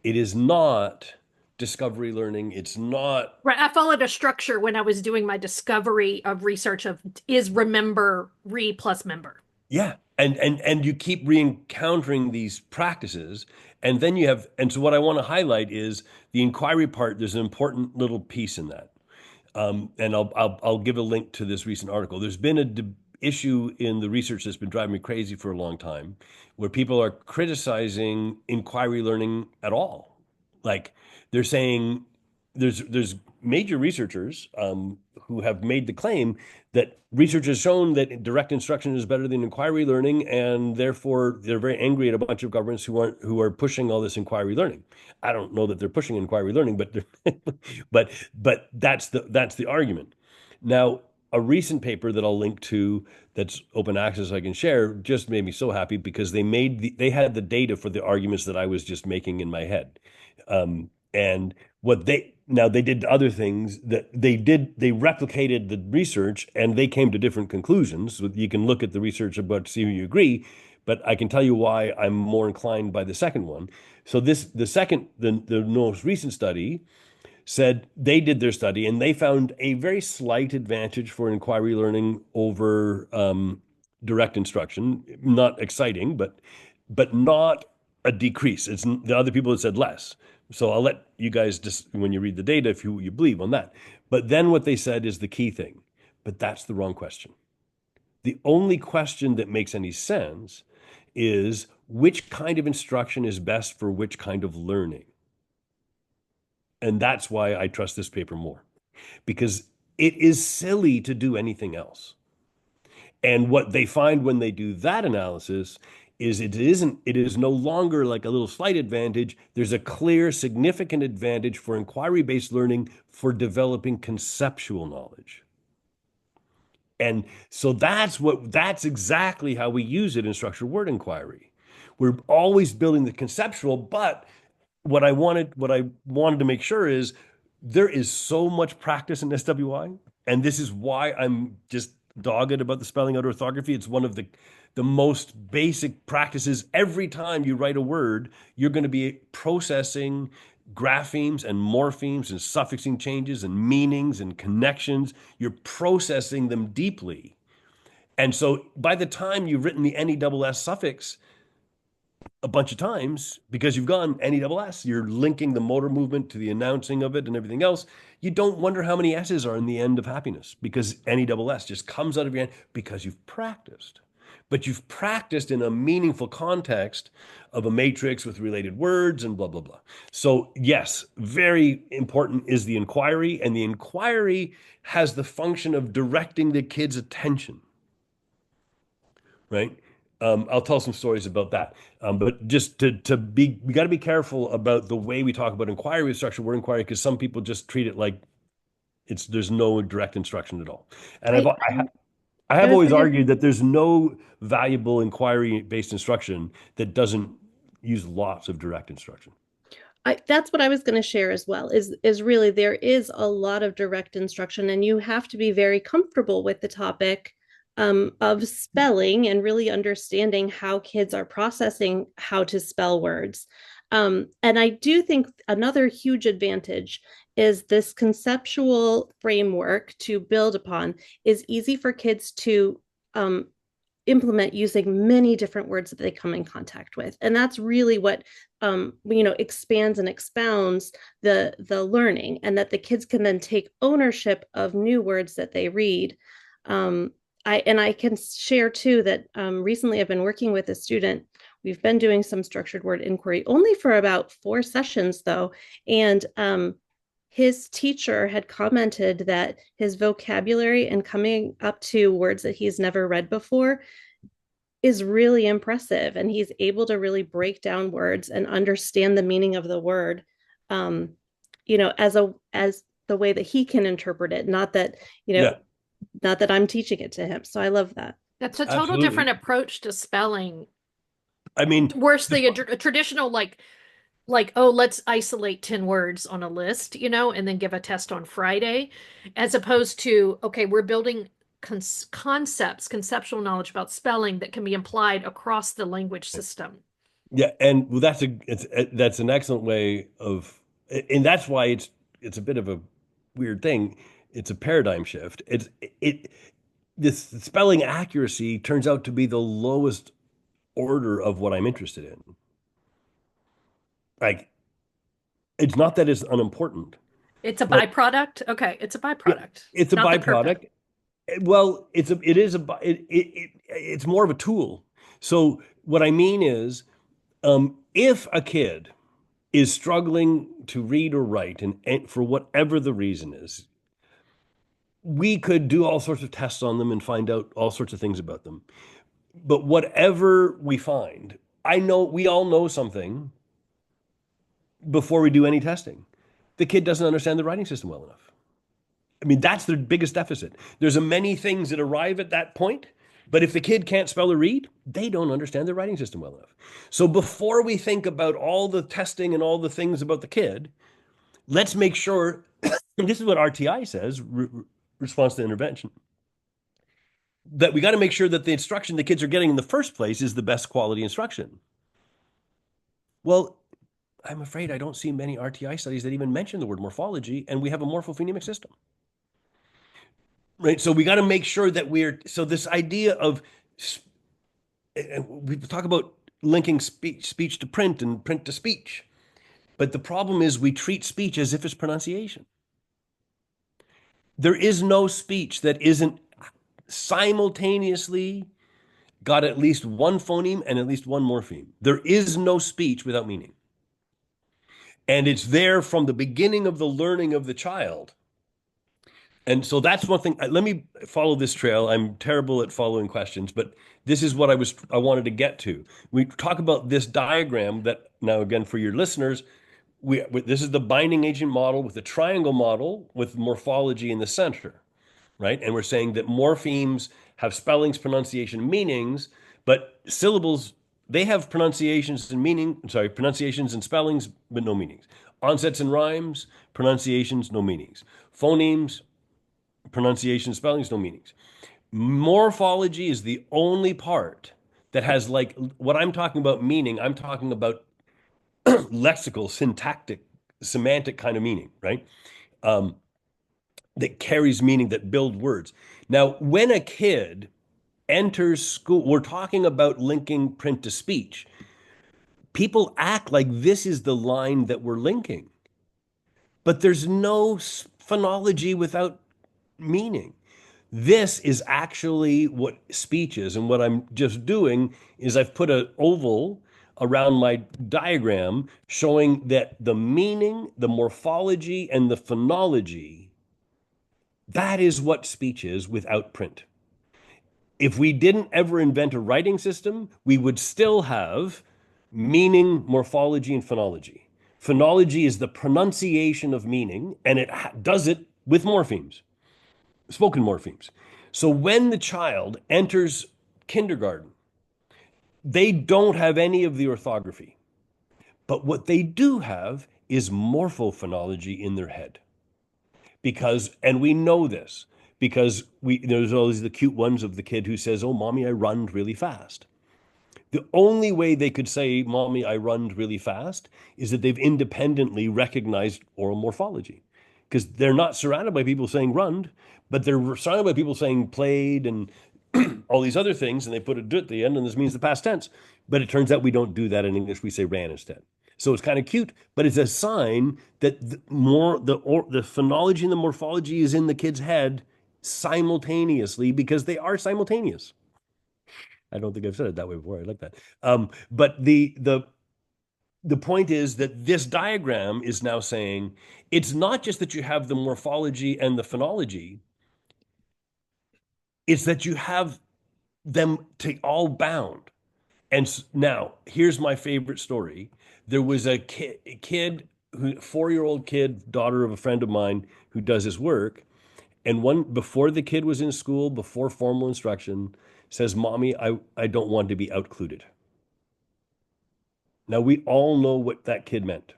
It is not discovery learning. It's not. Right. I followed a structure when I was doing my discovery of research of is remember plus member. Yeah, and you keep re-encountering these practices, and then you have. And so what I want to highlight is the inquiry part. There's an important little piece in that. And I'll give a link to this recent article. There's been a issue in the research that's been driving me crazy for a long time, where people are criticizing inquiry learning at all. Like they're saying there's major researchers who have made the claim that research has shown that direct instruction is better than inquiry learning, and therefore they're very angry at a bunch of governments who are pushing all this inquiry learning. I don't know that they're pushing inquiry learning, but but that's the argument. Now, a recent paper that I'll link to that's open access I can share just made me so happy because they had the data for the arguments that I was just making in my head. And what they did other things that they replicated the research and they came to different conclusions. So you can look at the research about see if you agree, but I can tell you why I'm more inclined by the second one. So the most recent study said they did their study and they found a very slight advantage for inquiry learning over direct instruction. Not exciting, but not a decrease. It's the other people that said less. So I'll let you guys just, when you read the data, if you believe on that. But then what they said is the key thing. But that's the wrong question. The only question that makes any sense is which kind of instruction is best for which kind of learning. And that's why I trust this paper more, because it is silly to do anything else. And what they find when they do that analysis is it is no longer like a little slight advantage. There's a clear, significant advantage for inquiry-based learning for developing conceptual knowledge. And so that's exactly how we use it in structured word inquiry. We're always building the conceptual, but what I wanted to make sure is there is so much practice in SWI, and this is why I'm just dogged about the spelling out orthography. It's one of the most basic practices. Every time you write a word, you're going to be processing graphemes and morphemes and suffixing changes and meanings and connections. You're processing them deeply. And so by the time you've written the NESS suffix a bunch of times, because you've gone NESS, you're linking the motor movement to the announcing of it and everything else. You don't wonder how many S's are in the end of happiness, because NESS just comes out of your hand because you've practiced. But you've practiced in a meaningful context of a matrix with related words and blah, blah, blah. So yes, very important is the inquiry, and the inquiry has the function of directing the kid's attention, right? I'll tell some stories about that. But just we got to be careful about the way we talk about inquiry with structured word inquiry, because some people just treat it like there's no direct instruction at all. And I have always argued that there's no valuable inquiry-based instruction that doesn't use lots of direct instruction. That's what I was going to share as well, is really there is a lot of direct instruction, and you have to be very comfortable with the topic of spelling and really understanding how kids are processing how to spell words. And I do think another huge advantage is this conceptual framework to build upon is easy for kids to implement using many different words that they come in contact with. And that's really what expands and expounds the learning, and that the kids can then take ownership of new words that they read. I can share too that recently I've been working with a student. We've been doing some structured word inquiry only for about 4 sessions though. And his teacher had commented that his vocabulary and coming up to words that he's never read before is really impressive. And he's able to really break down words and understand the meaning of the word, as the way that he can interpret it, not that, not that I'm teaching it to him. So I love that. That's a total different approach to spelling. I mean, worse than a traditional oh, let's isolate 10 words on a list, and then give a test on Friday, as opposed to, okay, we're building conceptual knowledge about spelling that can be applied across the language system. Yeah, and that's an excellent way of, and that's why it's a bit of a weird thing. It's a paradigm shift. This spelling accuracy turns out to be the lowest order of what I'm interested in. Like, it's not that it's unimportant. It's a byproduct. Okay, it's a byproduct. It's a byproduct. Well, it's more of a tool. So what I mean is, if a kid is struggling to read or write, and for whatever the reason is, we could do all sorts of tests on them and find out all sorts of things about them. But whatever we find, we all know something before we do any testing. The kid doesn't understand the writing system well enough. I mean, that's the biggest deficit. There's many things that arrive at that point, but if the kid can't spell or read, they don't understand the writing system well enough. So before we think about all the testing and all the things about the kid, let's make sure, and this is what RTI says, response to intervention, that we got to make sure that the instruction the kids are getting in the first place is the best quality instruction. Well, I'm afraid I don't see many RTI studies that even mention the word morphology, and we have a morphophonemic system. Right. So we got to make sure that so this idea of, and we talk about linking speech to print and print to speech. But the problem is we treat speech as if it's pronunciation. There is no speech that isn't simultaneously got at least one phoneme and at least one morpheme. There is no speech without meaning. And it's there from the beginning of the learning of the child. And so that's one thing. Let me follow this trail. I'm terrible at following questions, but this is what I wanted to get to. We talk about this diagram that now, again, for your listeners, this is the binding agent model with the triangle model with morphology in the center, right? And we're saying that morphemes have spellings, pronunciation, meanings, but syllables, they have pronunciations and spellings, but no meanings. Onsets and rhymes, pronunciations, no meanings. Phonemes, pronunciation, spellings, no meanings. Morphology is the only part that has, like, what I'm talking about meaning, I'm talking about lexical, syntactic, semantic kind of meaning, right? That carries meaning, that build words. Now, when a kid enters school, we're talking about linking print to speech. People act like this is the line that we're linking, but there's no phonology without meaning. This is actually what speech is. And what I'm just doing is I've put an oval around my diagram showing that the meaning, the morphology, and the phonology, that is what speech is without print. If we didn't ever invent a writing system, we would still have meaning, morphology, and phonology. Phonology is the pronunciation of meaning, and it does it with morphemes, spoken morphemes. So when the child enters kindergarten, they don't have any of the orthography. But what they do have is morphophonology in their head. And we know this, because there's always the cute ones of the kid who says, "Oh, mommy, I runned really fast." The only way they could say, "Mommy, I runned really fast," is that they've independently recognized oral morphology. Because they're not surrounded by people saying runned, but they're surrounded by people saying played and all these other things, and they put a "d" at the end, and this means the past tense. But it turns out we don't do that in English. We say ran instead. So it's kind of cute, but it's a sign that the phonology and the morphology is in the kid's head simultaneously, because they are simultaneous. I don't think I've said it that way before. I like that. But the point is that this diagram is now saying it's not just that you have the morphology and the phonology, it's that you have them all bound. And now here's my favorite story. There was a kid, 4-year-old kid, daughter of a friend of mine who does his work. And before the kid was in school, before formal instruction, says, "Mommy, I don't want to be outcluded." Now, we all know what that kid meant.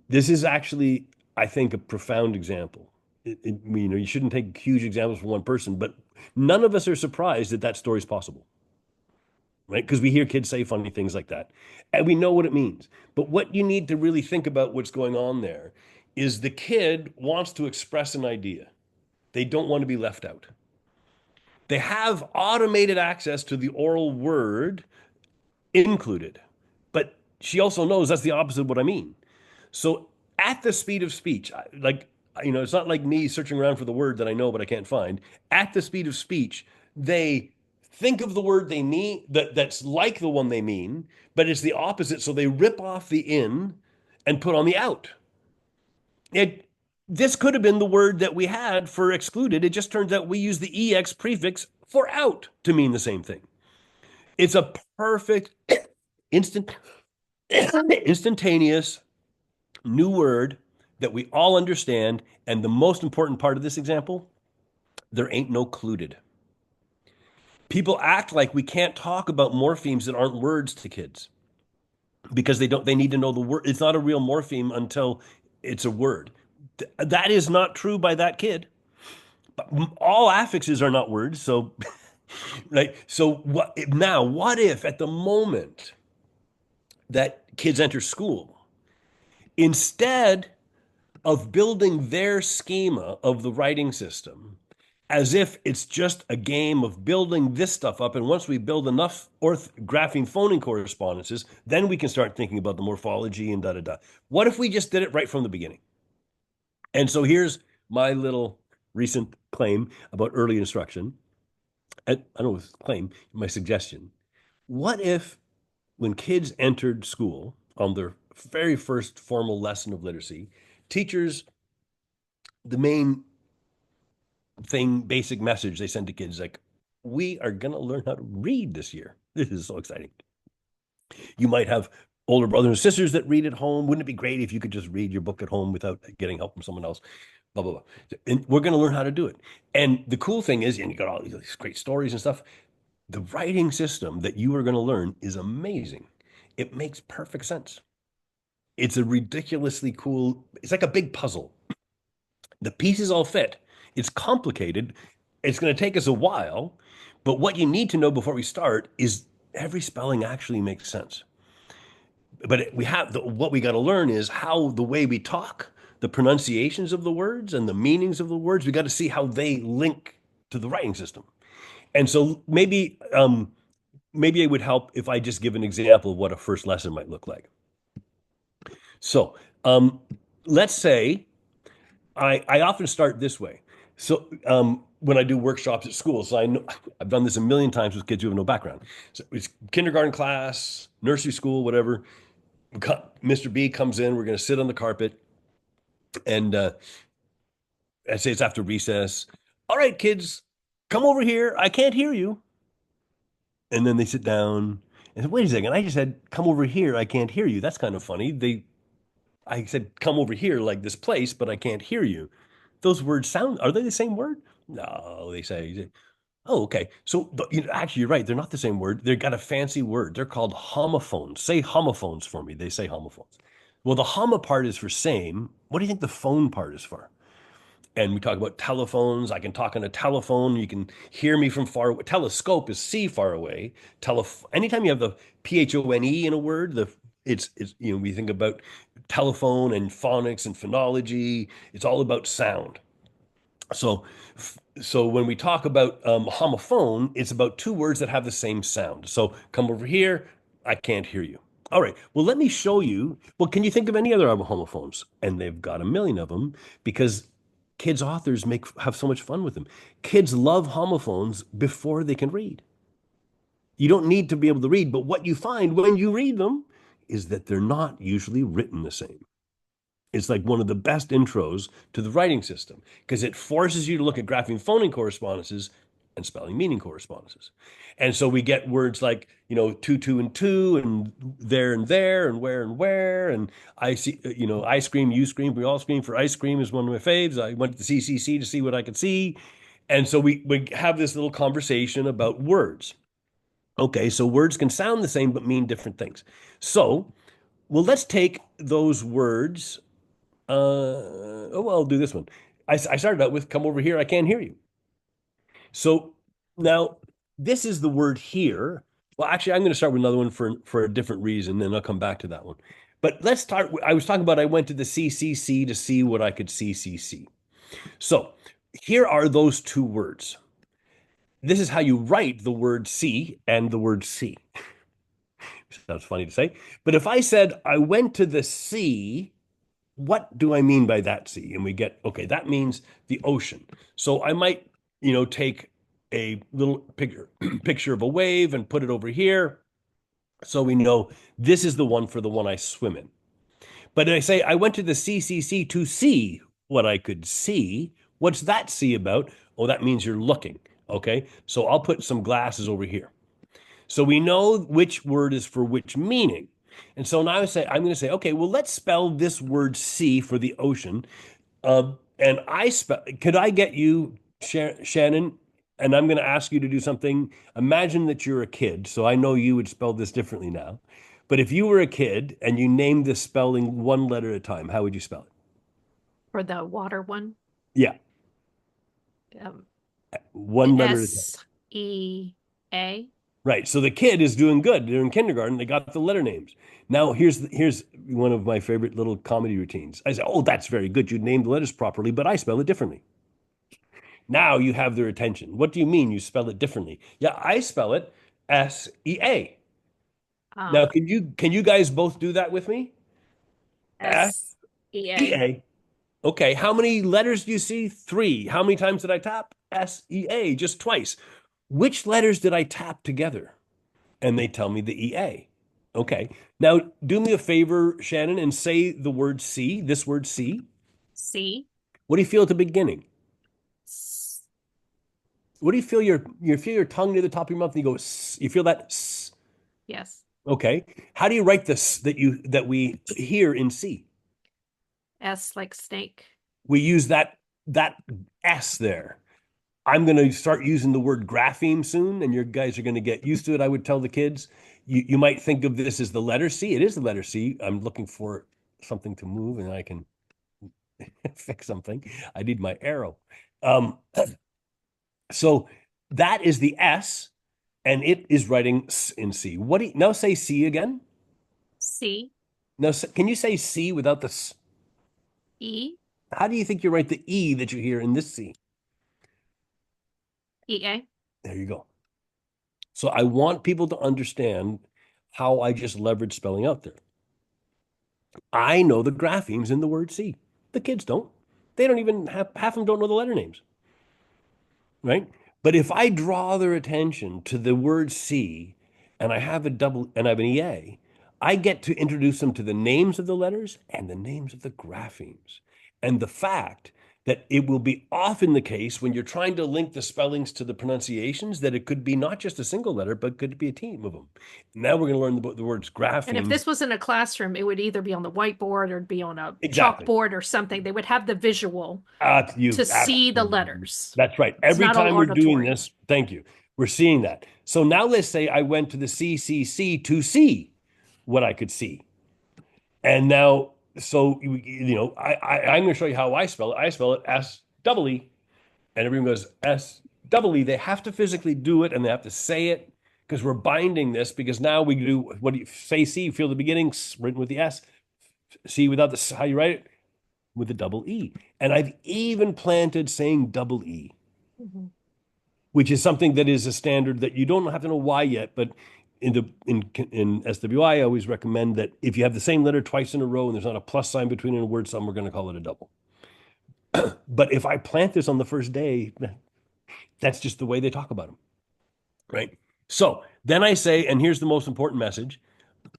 This is actually, I think, a profound example. You shouldn't take huge examples from one person, but none of us are surprised that that story is possible, right? Because we hear kids say funny things like that, and we know what it means. But what you need to really think about what's going on there is the kid wants to express an idea. They don't want to be left out. They have automated access to the oral word included, but she also knows that's the opposite of what I mean. So at the speed of speech, it's not like me searching around for the word that I know but I can't find. At the speed of speech, they think of the word they mean that's like the one they mean, but it's the opposite. So they rip off the in and put on the out. This could have been the word that we had for excluded. It just turns out we use the EX prefix for out to mean the same thing. It's a perfect instantaneous new word that we all understand. And the most important part of this example, there ain't no cluded. People act like we can't talk about morphemes that aren't words to kids because they need to know the word. It's not a real morpheme until it's a word. That is not true by that kid. All affixes are not words. So, right. So what if at the moment that kids enter school, instead of building their schema of the writing system as if it's just a game of building this stuff up. And once we build enough grapheme phoning correspondences, then we can start thinking about the morphology and da da da. What if we just did it right from the beginning? And so here's my little recent claim about early instruction. I don't know if it's a claim, my suggestion. What if when kids entered school on their very first formal lesson of literacy, teachers, the main thing, basic message they send to kids, like, we are going to learn how to read this year. This is so exciting. You might have older brothers and sisters that read at home. Wouldn't it be great if you could just read your book at home without getting help from someone else? Blah, blah, blah. And we're going to learn how to do it. And the cool thing is, and you got all these great stories and stuff, the writing system that you are going to learn is amazing. It makes perfect sense. It's a ridiculously cool, it's like a big puzzle. The pieces all fit. It's complicated. It's going to take us a while, but what you need to know before we start is every spelling actually makes sense. But what we got to learn is how the way we talk, the pronunciations of the words and the meanings of the words, we got to see how they link to the writing system. And so maybe it would help if I just give an example of what a first lesson might look like. So let's say I often start this way. So when I do workshops at school, so I know I've done this a million times with kids who have no background. So it's kindergarten class, nursery school, whatever. Mr. B comes in, we're going to sit on the carpet, and I say it's after recess. All right, kids, come over here. I can't hear you. And then they sit down and say, wait a second, I just said, come over here. I can't hear you. That's kind of funny. I said, come over here like this place, but I can't hear you. Those words are they the same word? No, they say, oh, okay. So actually, you're right. They're not the same word. They've got a fancy word. They're called homophones. Say homophones for me. They say homophones. Well, the homo part is for same. What do you think the phone part is for? And we talk about telephones. I can talk on a telephone. You can hear me from far away. Telescope is see far away. Anytime you have the phone in a word, it's we think about telephone and phonics and phonology. It's all about sound. So when we talk about homophone, it's about two words that have the same sound. So come over here. I can't hear you. All right. Well, let me show you. Well, can you think of any other homophones? And they've got a million of them because kids authors have so much fun with them. Kids love homophones before they can read. You don't need to be able to read, but what you find when you read them is that they're not usually written the same. It's like one of the best intros to the writing system because it forces you to look at grapheme phoning correspondences and spelling meaning correspondences. And so we get words like, two and two and there and where. And I see, I scream, you scream, we all scream for ice cream is one of my faves. I went to the CCC to see what I could see. And so we have this little conversation about words. Okay, so words can sound the same but mean different things. So, well, let's take those words. I'll do this one. I started out with come over here, I can't hear you. So now this is the word here. Well, actually, I'm going to start with another one for a different reason, and I'll come back to that one. But let's start. I was talking about I went to the CCC to see what I could see. So here are those two words. This is how you write the word see and the word see. Sounds funny to say. But if I said I went to the sea, what do I mean by that sea? And we get, okay, that means the ocean. So I might, take a little picture of a wave and put it over here. So we know this is the one for the one I swim in. But I say I went to the CCC to see what I could see. What's that see about? Oh, that means you're looking. Okay. So I'll put some glasses over here. So we know which word is for which meaning. And so now I'm going to say, okay, well, let's spell this word sea for the ocean. And could I get you, Shannon? And I'm going to ask you to do something. Imagine that you're a kid. So I know you would spell this differently now. But if you were a kid and you named this spelling one letter at a time, how would you spell it? For the water one? Yeah. One letter at a time. SEA. Right. So the kid is doing good. They're in kindergarten. They got the letter names. Now here's one of my favorite little comedy routines. I say, "Oh, that's very good. You named the letters properly, but I spell it differently." Now you have their attention. What do you mean you spell it differently? Yeah, I spell it SEA. Now, Ah, can you guys both do that with me? SEA. SEA. Okay, how many letters do you see? Three. How many times did I tap? SEA, just twice. Which letters did I tap together? And they tell me the EA. Okay. Now, do me a favor, Shannon, and say the word C, this word C. C. What do you feel at the beginning? S. What do you feel you feel your tongue near the top of your mouth and you go S, you feel that S. Yes. Okay. How do you write this that we hear in C? S like snake. We use that S there. I'm going to start using the word grapheme soon, and your guys are going to get used to it. I would tell the kids, you might think of this as the letter C. It is the letter C. I'm looking for something to move, and I can fix something. I need my arrow. Um, so that is the S, and it is writing S in C. What do you now say C again? C. Now, can you say C without the S? E. How do you think you write the E that you hear in this C? EA. There you go. So I want people to understand how I just leverage spelling out there. I know the graphemes in the word C. The kids don't. They don't even have half of them don't know the letter names. Right? But if I draw their attention to the word C and I have I have an EA, I get to introduce them to the names of the letters and the names of the graphemes. And the fact that it will be often the case when you're trying to link the spellings to the pronunciations that it could be not just a single letter, but could be a team of them. Now we're going to learn the words And if graphemes. this was in a classroom, it would either be on the whiteboard or it'd be on a Exactly. chalkboard or something. They would have the visual You to see the absolutely. letters. That's right. It's Every not all time we're doing auditory. this, thank you. We're seeing that. So now let's say I went to the CCC to see what I could see. And now, so I'm going to show you how I spell it. I spell it S-double-E, and everyone goes S-double-E. They have to physically do it and they have to say it because we're binding this because now we do what do you say C, feel the beginning, written with the S, C without the, how you write it? With the double E. And I've even planted saying double E, Mhm. which is something that is a standard that you don't have to know why yet, but in SWI, I always recommend that if you have the same letter twice in a row and there's not a plus sign between a word, some we're going to call it a double. But if I plant this on the first day, that's just the way they talk about them, right? So then I say, and here's the most important message.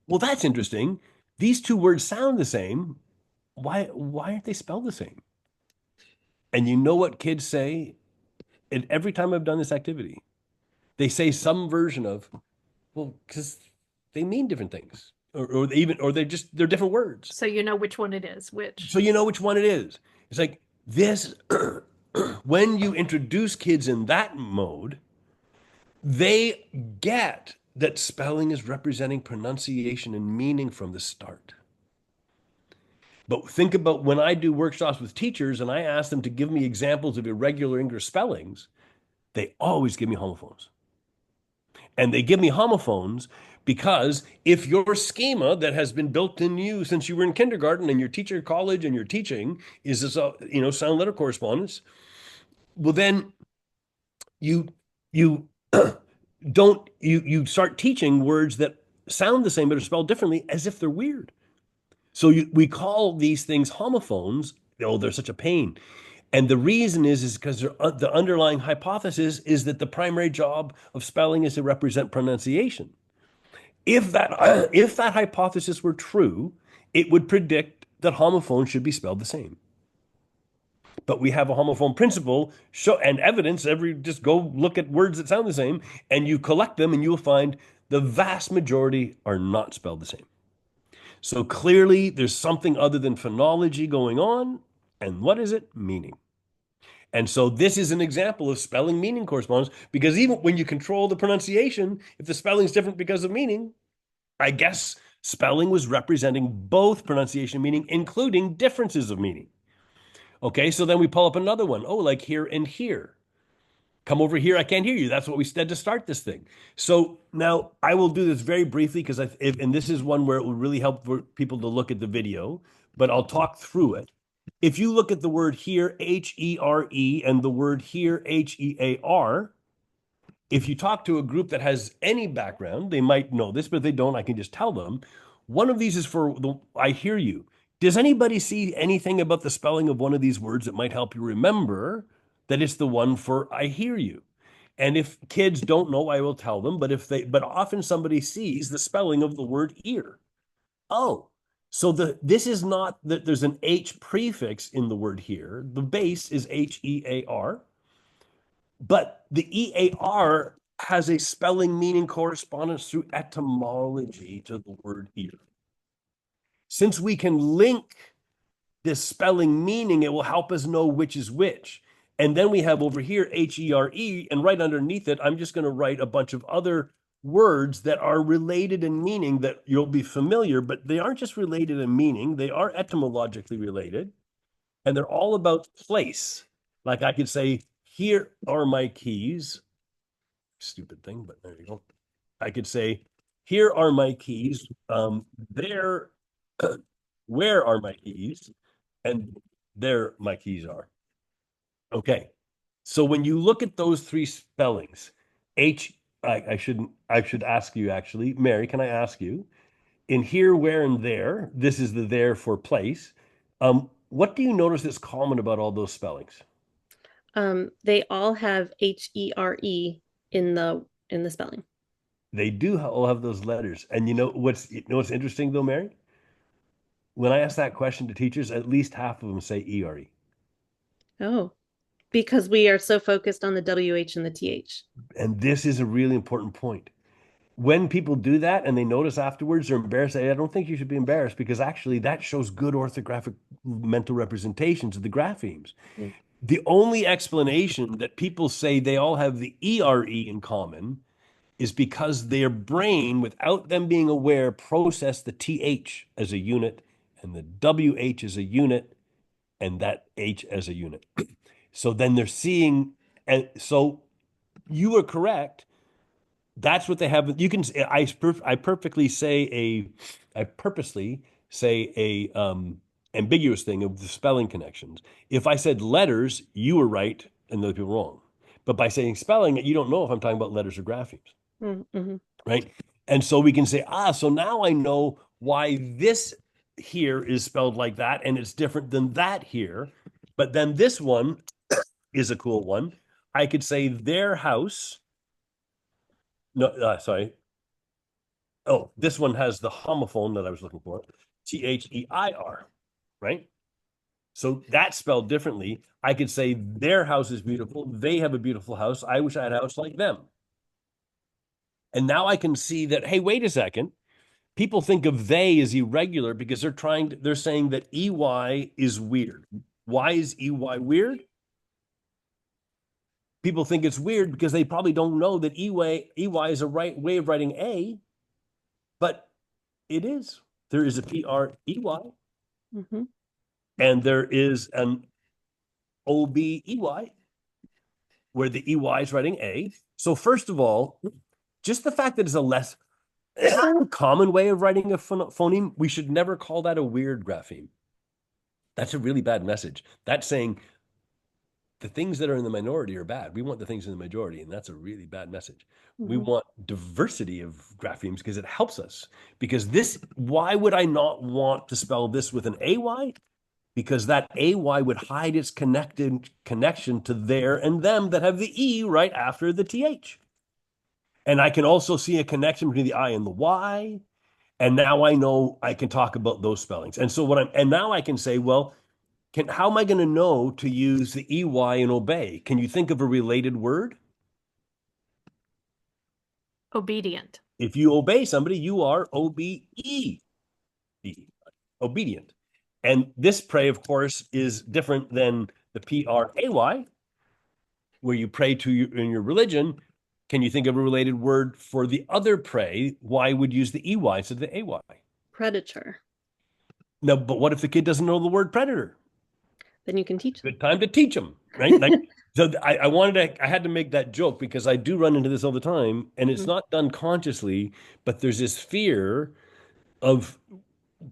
Well, that's interesting. These two words sound the same. Why aren't they spelled the same? And you know what kids say? And every time I've done this activity, they say some version of, well, because they mean different things, or they're different words. So you know which one it is, which. So you know which one it is. It's like this. When you introduce kids in that mode, they get that spelling is representing pronunciation and meaning from the start. But think about when I do workshops with teachers and I ask them to give me examples of irregular English spellings, they always give me homophones. And they give me homophones because if your schema that has been built in you since you were in kindergarten and your teacher at college and your teaching is this, sound letter correspondence, well, then you don't you start teaching words that sound the same but are spelled differently as if they're weird. So we call these things homophones. Oh, they're such a pain. And the reason is because the underlying hypothesis is that the primary job of spelling is to represent pronunciation. If that hypothesis were true, it would predict that homophones should be spelled the same. But we have a homophone principle and evidence. Just go look at words that sound the same, and you collect them, and you'll find the vast majority are not spelled the same. So clearly, there's something other than phonology going on. And what is it? Meaning. And so this is an example of spelling meaning correspondence, because even when you control the pronunciation, if the spelling is different because of meaning, I guess spelling was representing both pronunciation and meaning, including differences of meaning. Okay, so then we pull up another one. Oh, like here and here. Come over here, I can't hear you. That's what we said to start this thing. So now I will do this very briefly because and this is one where it will really help for people to look at the video, but I'll talk through it. If you look at the word here, H-E-R-E, and the word here, H-E-A-R, if you talk to a group that has any background, they might know this, but if they don't, I can just tell them. One of these is for the I hear you. Does anybody see anything about the spelling of one of these words that might help you remember that it's the one for I hear you? And if kids don't know, I will tell them, but often somebody sees the spelling of the word ear. Oh, so this is not that there's an H prefix in the word here. The base is H-E-A-R. But the EAR has a spelling meaning correspondence through etymology to the word ear. Since we can link this spelling meaning, it will help us know which is which. And then we have over here H-E-R-E, and right underneath it, I'm just going to write a bunch of other words that are related in meaning that you'll be familiar, but they aren't just related in meaning, they are etymologically related, and they're all about place. Like I could say, here are my keys. Stupid thing, but there you go. I could say, here are my keys. There, where are my keys? And there my keys are. Okay. So when you look at those three spellings, I should ask you actually, Mary, can I ask you, in here, where, and there, this is the there for place. What do you notice that's common about all those spellings? They all have H-E-R-E in the spelling. They do all have those letters. And you know what's interesting though, Mary? When I ask that question to teachers, at least half of them say E-R-E. Oh, because we are so focused on the W-H and the T-H. And this is a really important point. When people do that and they notice afterwards, they're embarrassed. I don't think you should be embarrassed because actually that shows good orthographic mental representations of the graphemes. Yeah. The only explanation that people say they all have the E-R-E in common is because their brain, without them being aware, processed the TH as a unit and the WH as a unit and that H as a unit. So then they're seeing, and so you are correct. That's what they have. You can, I purposely say a ambiguous thing of the spelling connections. If I said letters, you were right and the other people wrong. But by saying spelling, you don't know if I'm talking about letters or graphemes. Mm-hmm. Right? And so we can say, so now I know why this here is spelled like that and it's different than that here. But then this one is a cool one. I could say their house. No, sorry. Oh, this one has the homophone that I was looking for. T-H-E-I-R, right? So that's spelled differently. I could say their house is beautiful. They have a beautiful house. I wish I had a house like them. And now I can see that, hey, wait a second. People think of they as irregular because they're saying that EY is weird. Why is EY weird? People think it's weird because they probably don't know that EY is a right way of writing A, but it is. There is a P-R-E-Y, Mm-hmm. and there is an O-B-E-Y, where the EY is writing A. So first of all, just the fact that it's a less common way of writing a phoneme, we should never call that a weird grapheme. That's a really bad message. That's saying the things that are in the minority are bad. We want the things in the majority, and that's a really bad message. Mm-hmm. We want diversity of graphemes because it helps us. Because why would I not want to spell this with an AY? Because that AY would hide its connection to there and them that have the E right after the TH. And I can also see a connection between the I and the Y. And now I know I can talk about those spellings. And so now I can say, well, how am I going to know to use the EY in obey? Can you think of a related word? Obedient. If you obey somebody, you are O-B-E, obedient. And this pray, of course, is different than the P-R-A-Y, where you pray in your religion. Can you think of a related word for the other pray? Why would use the EY instead of the AY? Predator. No, but what if the kid doesn't know the word predator? Then you can teach them. Good time to teach them, right? Like So I had to make that joke because I do run into this all the time, and it's Mhm. not done consciously, but there's this fear of,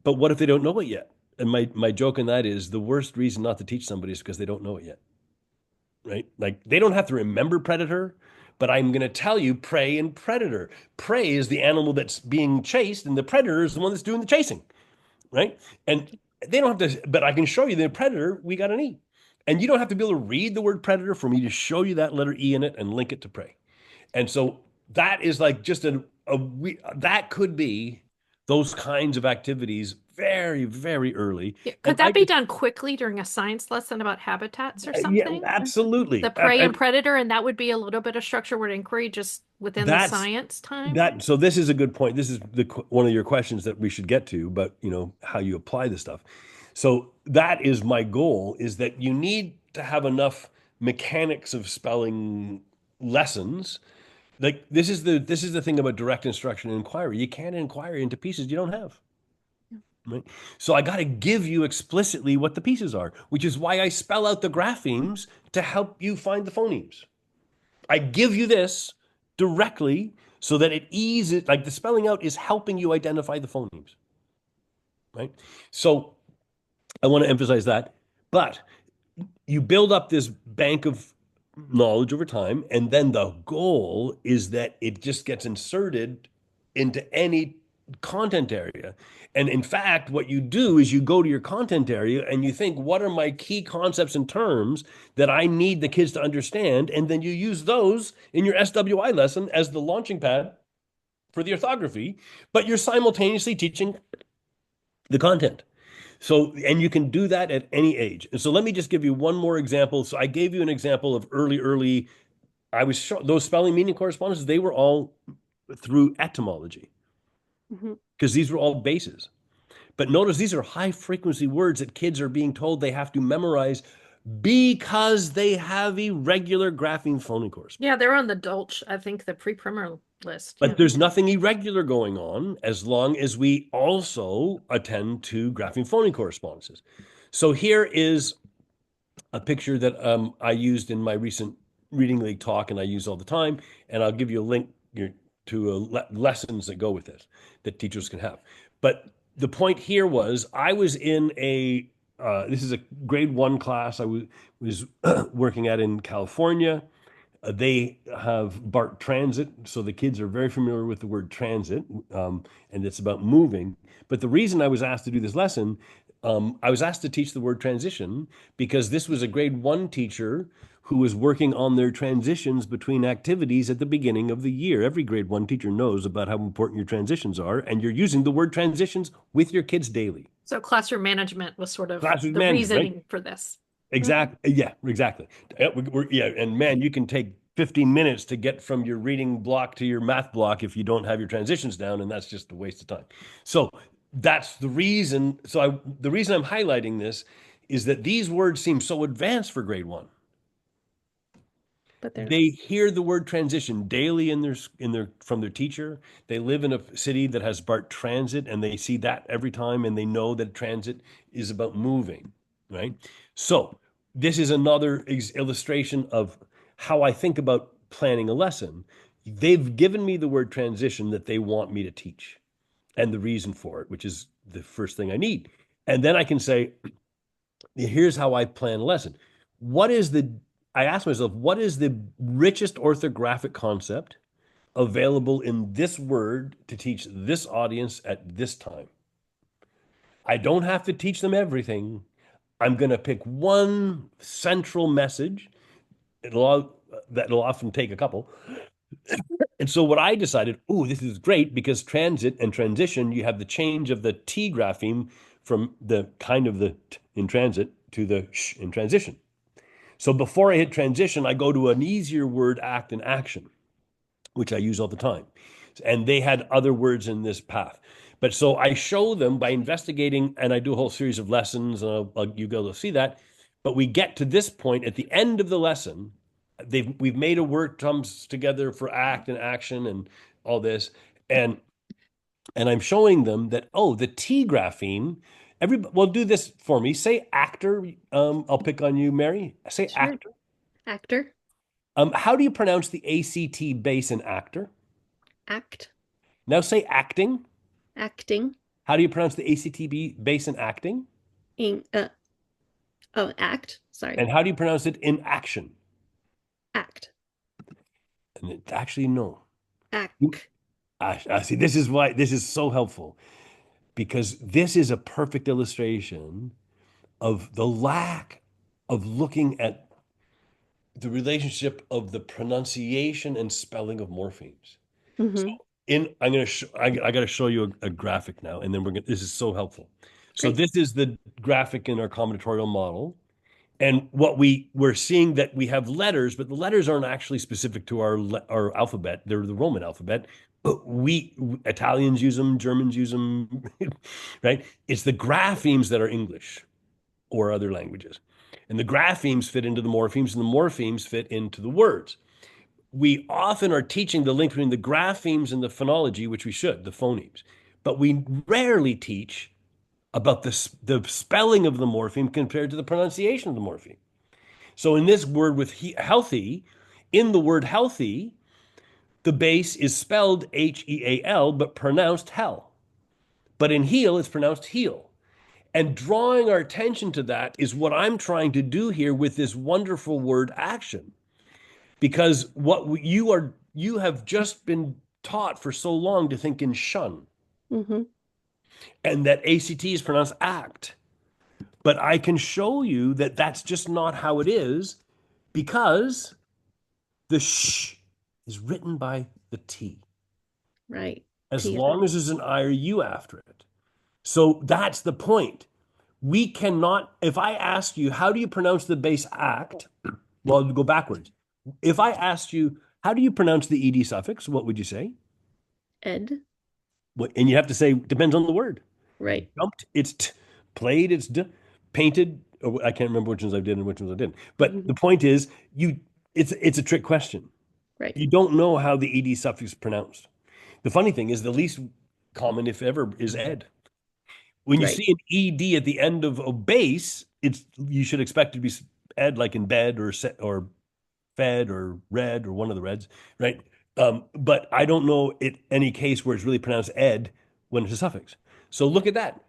but what if they don't know it yet? And my joke in that is the worst reason not to teach somebody is because they don't know it yet, right? Like they don't have to remember predator, but I'm going to tell you prey and predator. Prey is the animal that's being chased, and the predator is the one that's doing the chasing, right? And they don't have to, but I can show you the predator, we got an E. And you don't have to be able to read the word predator for me to show you that letter E in it and link it to prey. And so that is like just that could be those kinds of activities very, very early. Yeah, And could that be done quickly during a science lesson about habitats or yeah, something? absolutely. The prey and predator, and that would be a little bit of structure word inquiry just within the That's science time. so this is a good point. This is one of your questions that we should get to, but how you apply this stuff. So that is my goal, is that you need to have enough mechanics of spelling lessons. Like this is the thing about direct instruction and inquiry. You can't inquire into pieces you don't have. Right? So I got to give you explicitly what the pieces are, which is why I spell out the graphemes to help you find the phonemes. I give you this directly so that it eases, like the spelling out is helping you identify the phonemes, right? So I want to emphasize that. But you build up this bank of knowledge over time, and then the goal is that it just gets inserted into any content area. And in fact, what you do is you go to your content area and you think, what are my key concepts and terms that I need the kids to understand? And then you use those in your SWI lesson as the launching pad for the orthography, but you're simultaneously teaching the content. So, and you can do that at any age. And so let me just give you one more example. So I gave you an example of early, those spelling meaning correspondences, they were all through etymology Mhm. because these were all bases. But notice these are high frequency words that kids are being told they have to memorize because they have irregular grapheme phoneme correspondence. Yeah, they're on the Dolch, I think the pre-primer list. But Yeah. there's nothing irregular going on as long as we also attend to grapheme phoneme correspondences. So here is a picture that I used in my recent Reading League talk, and I use all the time. And I'll give you a link to lessons that go with it that teachers can have. But the point here was I was in this is a grade 1 class I was working at in California. They have BART transit, so the kids are very familiar with the word transit, and it's about moving. But the reason I was asked to do this lesson, I was asked to teach the word transition because this was a grade 1 teacher who was working on their transitions between activities at the beginning of the year. Every grade 1 teacher knows about how important your transitions are, and you're using the word transitions with your kids daily. So classroom management was sort of Classroom the management, reasoning right? for this. Exactly. Yeah, exactly. Yeah, and man, you can take 15 minutes to get from your reading block to your math block if you don't have your transitions down, and that's just a waste of time. So that's the reason. The reason I'm highlighting this is that these words seem so advanced for grade 1. But they're They hear the word transition daily in their from their teacher. They live in a city that has BART transit, and they see that every time, and they know that transit is about moving, right? So this is another illustration of how I think about planning a lesson. They've given me the word transition that they want me to teach and the reason for it, which is the first thing I need. And then I can say, here's how I plan a lesson. I ask myself, what is the richest orthographic concept available in this word to teach this audience at this time? I don't have to teach them everything. I'm going to pick one central message. That'll often take a couple. And so what I decided, this is great because transit and transition, you have the change of the T grapheme from the kind of the t in transit to the sh in transition. So before I hit transition, I go to an easier word, act and action, which I use all the time. And they had other words in this path. But so I show them by investigating, and I do a whole series of lessons, and you'll be able to see that. But we get to this point at the end of the lesson. We've made a word comes together for act and action and all this. And I'm showing them that, the T grapheme, well, do this for me. Say actor. I'll pick on you, Mary. Say sure. actor. Actor. How do you pronounce the ACT base in actor? Act. Now say acting. Acting. How do you pronounce the base in acting? Ing, oh, act. Sorry. And how do you pronounce it in action? Act. And it's actually no. Act. I see. This is why this is so helpful, because this is a perfect illustration of the lack of looking at the relationship of the pronunciation and spelling of morphemes. So Mm-hmm. I got to show you a graphic now, and then this is so helpful. So Great. this is the graphic in our combinatorial model. And what we're seeing that we have letters, but the letters aren't actually specific to our alphabet. They're the Roman alphabet. But we Italians use them, Germans use them, right? It's the graphemes that are English or other languages. And the graphemes fit into the morphemes, and the morphemes fit into the words. We often are teaching the link between the graphemes and the phonology, which we should, the phonemes. But we rarely teach about the spelling of the morpheme compared to the pronunciation of the morpheme. So in this word with healthy, in the word healthy, the base is spelled Heal, but pronounced hell. But in heal, it's pronounced heal. And drawing our attention to that is what I'm trying to do here with this wonderful word action. Because you have just been taught for so long to think in shun. Mm-hmm. And that ACT is pronounced act. But I can show you that that's just not how it is, because the sh is written by the T, Right. as T. long as there's an I or U after it. So that's the point. We cannot, if I ask you, how do you pronounce the base act? Well, go backwards. If I asked you, how do you pronounce the ED suffix? What would you say? Ed. And you have to say, depends on the word. Right. Jumped, it's t. Played, it's d. Painted, I can't remember which ones I did and which ones I didn't. But the point is, it's a trick question. Right. You don't know how the ED suffix is pronounced. The funny thing is the least common, if ever, is ed. When you Right. see an ED at the end of a base, you should expect it to be ed, like in bed or fed or read or one of the reds, right? But I don't know any case where it's really pronounced ed when it's a suffix. So look at that.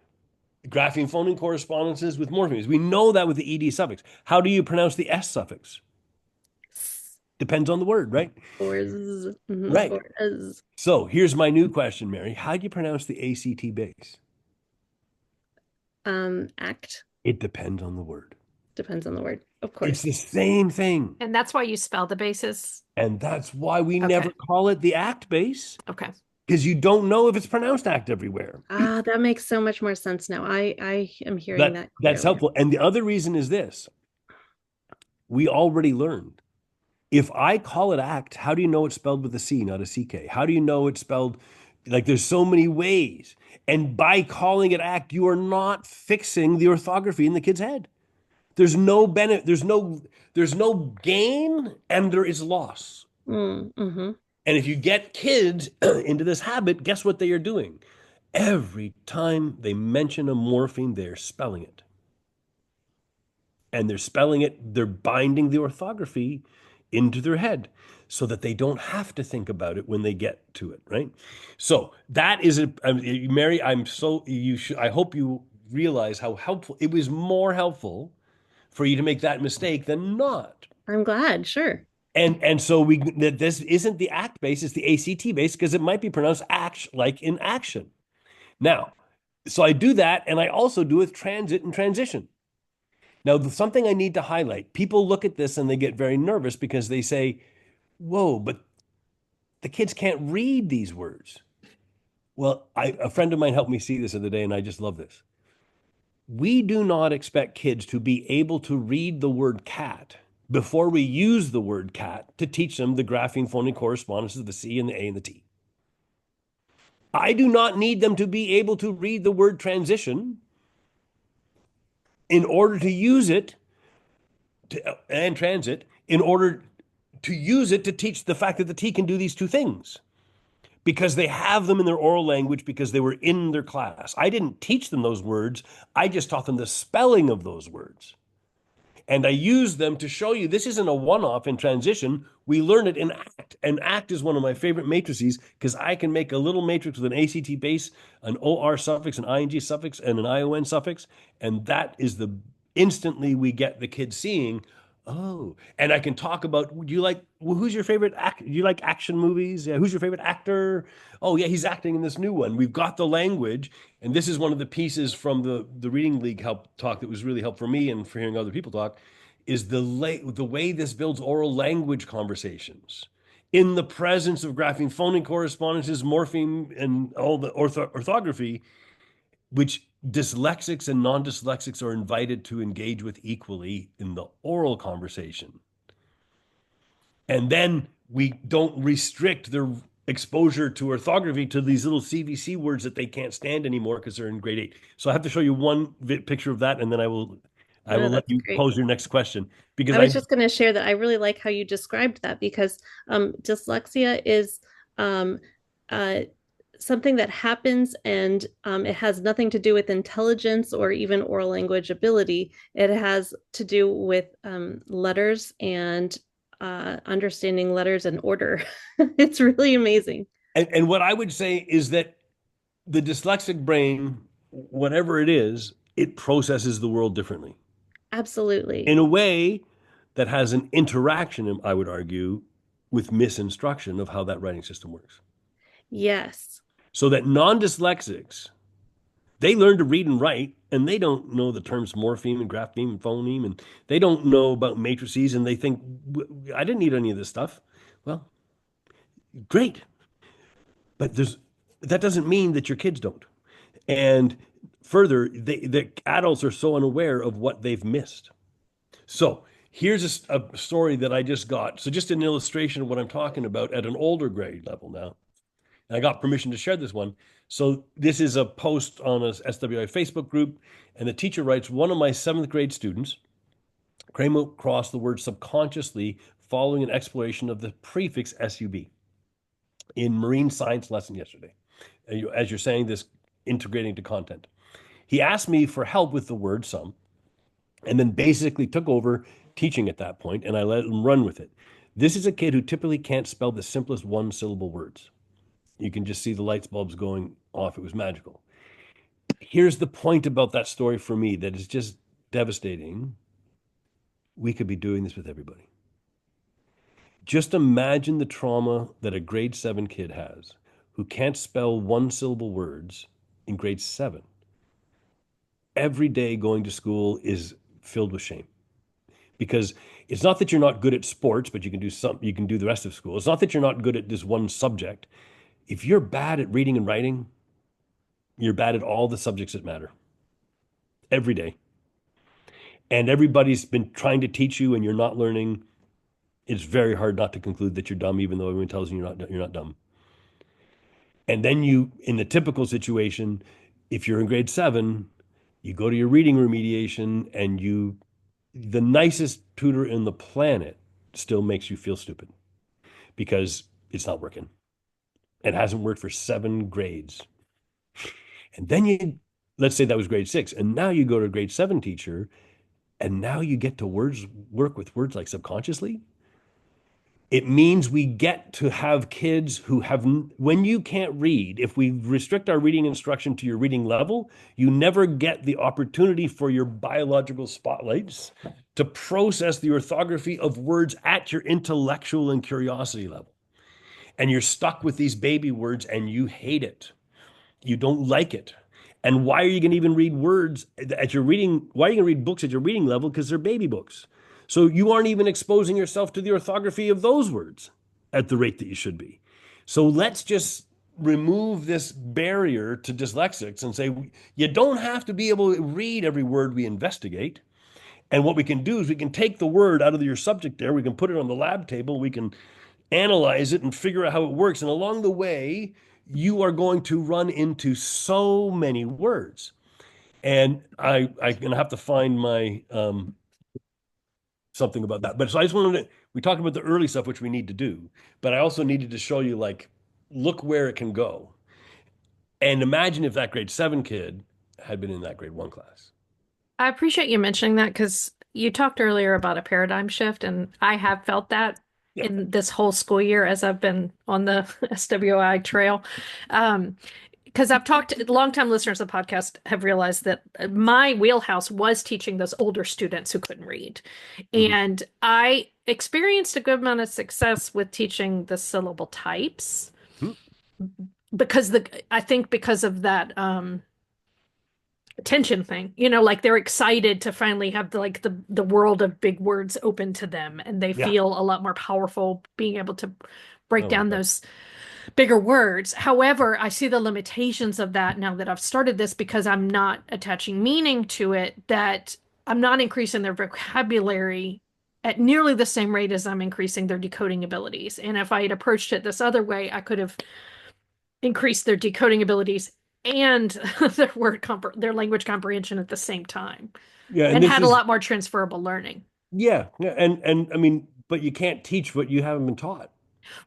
Grapheme phoneme correspondences with morphemes. We know that with the ED suffix. How do you pronounce the S suffix? Depends on the word, right? Or z. Mm-hmm. Right. Or as. So here's my new question, Mary. How do you pronounce the ACT base? Act. It depends on the word. Depends on the word. Of It's course. the same thing. And that's why you spell the bases. And that's why we never call it the act base, Okay. because you don't know if it's pronounced act everywhere. That makes so much more sense now. I am hearing that That's clearly. helpful. And the other reason is this. We already learned. If I call it act, how do you know it's spelled with a C, not a CK? How do you know it's spelled? Like, there's so many ways. And by calling it act, you are not fixing the orthography in the kid's head. There's no benefit, there's no gain, and there is loss. Mm-hmm. And if you get kids into this habit, guess what they are doing? Every time they mention a morpheme, they're spelling it. And they're spelling it, they're binding the orthography into their head so that they don't have to think about it when they get to it, right? So that is Mary, I hope you realize how helpful it was. More helpful for you to make that mistake than not. I'm glad. Sure. And so this isn't the act base, it's the ACT base, because it might be pronounced act, like in action. Now, so I do that, and I also do with transit and transition. Now, something I need to highlight, people look at this and they get very nervous because they say, whoa, but the kids can't read these words. Well, a friend of mine helped me see this the other day, and I just love this. We do not expect kids to be able to read the word cat before we use the word cat to teach them the grapheme phoneme correspondences of the C and the A and the T. I do not need them to be able to read the word transition in order to use it and transit, in order to use it to teach the fact that the T can do these two things, because they have them in their oral language, because they were in their class. I didn't teach them those words. I just taught them the spelling of those words. And I use them to show you this isn't a one-off in transition. We learn it in ACT. And ACT is one of my favorite matrices because I can make a little matrix with an ACT base, an OR suffix, an ING suffix, and an ION suffix. And that is the instantly we get the kid seeing, oh, and I can talk about, do you like, well, who's your favorite do you like action movies? Yeah, who's your favorite actor? Oh, yeah, he's acting in this new one. We've got the language. And this is one of the pieces from the Reading League help talk that was really helpful for me and for hearing other people talk, is the way this builds oral language conversations in the presence of grapheme phoning correspondences, morpheme, and all the orthography, which dyslexics and non-dyslexics are invited to engage with equally in the oral conversation. And then we don't restrict their exposure to orthography to these little CVC words that they can't stand anymore because they're in grade 8. So I have to show you one picture of that, and then I will No, let that's you great. pose your next question because I was just going to share that I really like how you described that because dyslexia is um, uh, something that happens and it has nothing to do with intelligence or even oral language ability. It has to do with letters and understanding letters and order. It's really amazing. and what I would say is that the dyslexic brain, whatever it is, it processes the world differently Absolutely. in a way that has an interaction, I would argue, with misinstruction of how that writing system works. Yes. So that non-dyslexics, they learn to read and write, and they don't know the terms morpheme and grapheme and phoneme, and they don't know about matrices, and they think, I didn't need any of this stuff. Well, great. But that doesn't mean that your kids don't. And further, the adults are so unaware of what they've missed. So here's a story that I just got. So just an illustration of what I'm talking about at an older grade level now. And I got permission to share this one. So this is a post on a SWI Facebook group, and the teacher writes, one of my 7th grade students came across the word subconsciously following an exploration of the prefix SUB in marine science lesson yesterday. As you're saying this, integrating to content. He asked me for help with the word some, and then basically took over teaching at that point, and I let him run with it. This is a kid who typically can't spell the simplest one-syllable words. You can just see the light bulbs going off. It was magical. Here's the point about that story for me that is just devastating. We could be doing this with everybody. Just imagine the trauma that a grade 7 kid has who can't spell one-syllable words in grade 7. Every day going to school is filled with shame because it's not that you're not good at sports, but you can do the rest of school. It's not that you're not good at this one subject. If you're bad at reading and writing, you're bad at all the subjects that matter every day. And everybody's been trying to teach you and you're not learning. It's very hard not to conclude that you're dumb, even though everyone tells you you're not dumb. And then in the typical situation, if you're in grade 7, you go to your reading remediation and the nicest tutor in the planet still makes you feel stupid because it's not working. It hasn't worked for 7 grades. And then let's say that was grade 6, and now you go to a grade 7 teacher, and now you get to work with words like subconsciously. It means we get to have kids who when you can't read, if we restrict our reading instruction to your reading level, you never get the opportunity for your biological spotlights to process the orthography of words at your intellectual and curiosity level. And you're stuck with these baby words and you hate it. You don't like it. And why are you going to even read words at your reading? Why are you going to read books at your reading level? Because they're baby books. So you aren't even exposing yourself to the orthography of those words at the rate that you should be. So let's just remove this barrier to dyslexics and say, you don't have to be able to read every word we investigate. And what we can do is we can take the word out of your subject there. We can put it on the lab table. We can analyze it and figure out how it works. And along the way, you are going to run into so many words. And I'm going to have to find my something about that. But so I just wanted to, we talked about the early stuff, which we need to do, but I also needed to show you, like, look where it can go. And imagine if that grade 7 kid had been in that grade 1 class. I appreciate you mentioning that because You talked earlier about a paradigm shift, and I have felt that Yeah. in this whole school year as I've been on the SWI trail. Um, because I've talked, longtime listeners of the podcast have realized that my wheelhouse was teaching those older students who couldn't read. Mhm. And I experienced a good amount of success with teaching the syllable types Mhm. because I think because of that attention thing, like they're excited to finally have the world of big words open to them, and they Yeah. feel a lot more powerful being able to break Oh my down God. those bigger words. However, I see the limitations of that now that I've started this because I'm not attaching meaning to it, that I'm not increasing their vocabulary at nearly the same rate as I'm increasing their decoding abilities. And if I had approached it this other way, I could have increased their decoding abilities and their language comprehension at the same time Yeah, and and this had a is lot more transferable learning. yeah, and I mean, but you can't teach what you haven't been taught.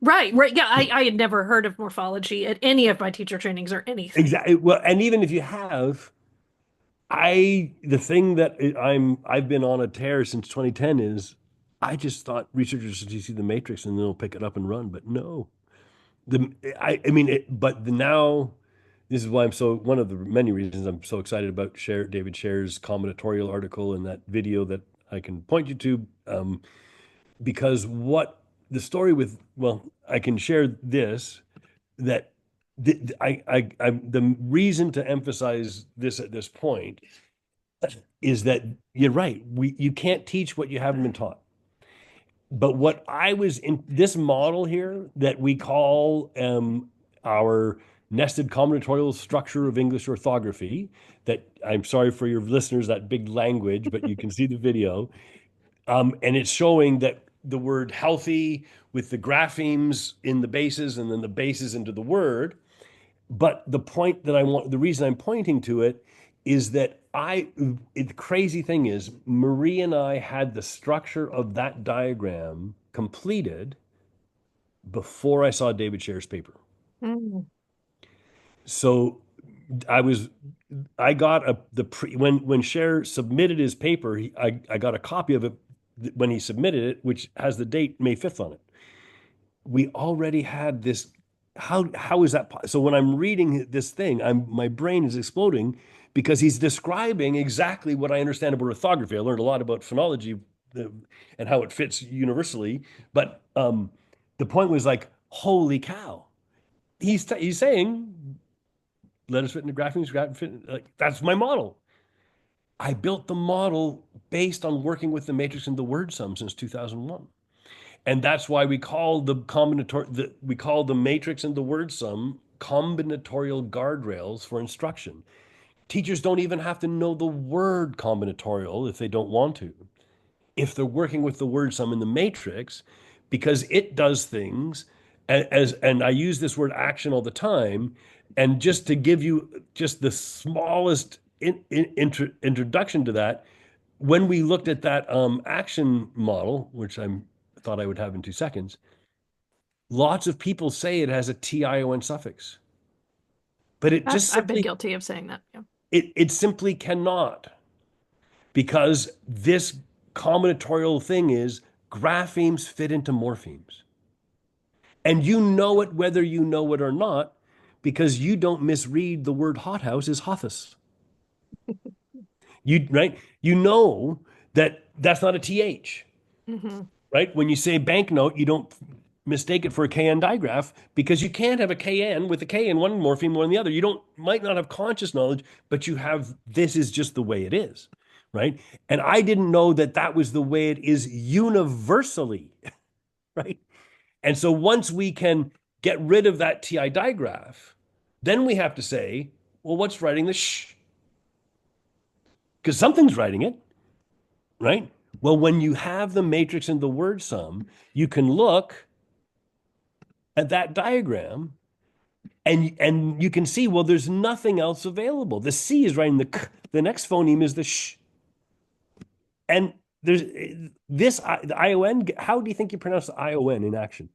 Right, right. Yeah, I had never heard of morphology at any of my teacher trainings or anything. Exactly. Well, and even if you have, the thing that I've been on a tear since 2010 is I just thought researchers should see the matrix and they'll pick it up and run, but no. I mean now this is why I'm so one of the many reasons I'm so excited about David Scher's combinatorial article and that video that I can point you to, because what the story with, well, I can share this, that the reason to emphasize this at this point is that you're right. You can't teach what you haven't been taught. But what I was in this model here that we call our nested combinatorial structure of English orthography, that I'm sorry for your listeners, that big language, but you can see the video. And it's showing that the word healthy with the graphemes in the bases and then the bases into the word. But the reason I'm pointing to it is that the crazy thing is, Marie and I had the structure of that diagram completed before I saw David Scher's paper. Mm. So I was, I got when Scher submitted his paper, I got a copy of it when he submitted it, which has the date May 5th on it. We already had this. How is that? So when I'm reading this thing, my brain is exploding because he's describing exactly what I understand about orthography. I learned a lot about phonology and how it fits universally, but the point was like, holy cow! He's saying letters fit into graphemes, like that's my model. I built the model based on working with the matrix and the word sum since 2001. And that's why we call the matrix and the word sum combinatorial guardrails for instruction. Teachers don't even have to know the word combinatorial if they don't want to. If they're working with the word sum in the matrix, because it does things and I use this word action all the time. And just to give you just the smallest introduction to that, when we looked at that action model, which I thought I would have in 2 seconds, lots of people say it has a TION suffix, but it just I've been simply guilty of saying that. Yeah. it simply cannot, because this combinatorial thing is graphemes fit into morphemes. And you know it whether you know it or not, because you don't misread the word hothouse as hothus. Right? You know that that's not a TH. Hmm. Right? When you say banknote, you don't mistake it for a KN digraph, because you can't have a KN with a K in one morpheme more than the other. You don't might not have conscious knowledge, but you have this is just the way it is, right? And I didn't know that that was the way it is universally, right? And so once we can get rid of that TI digraph, then we have to say, well, what's writing the sh? Because something's writing it, right? Well, when you have the matrix and the word sum, you can look at that diagram and you can see, well, there's nothing else available. The C is writing the k, the next phoneme is the sh. And there's the ION. How do you think you pronounce the ION in action?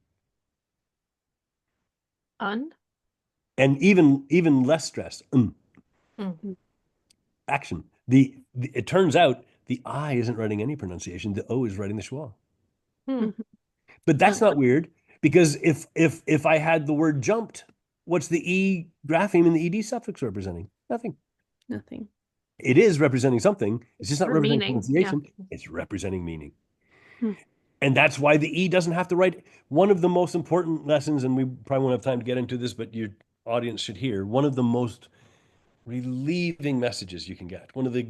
Un? And even less stress. Mm. Action. It turns out The I isn't writing any pronunciation. The O is writing the schwa. Hmm. But that's not weird because if I had the word jumped, what's the E grapheme and the ED suffix representing? Nothing. Nothing. It is representing something. It's just not Or representing meaning, pronunciation. It's representing meaning. Hmm. And that's why the E doesn't have to write. One of the most important lessons, and we probably won't have time to get into this, but your audience should hear, one of the most relieving messages you can get, one of the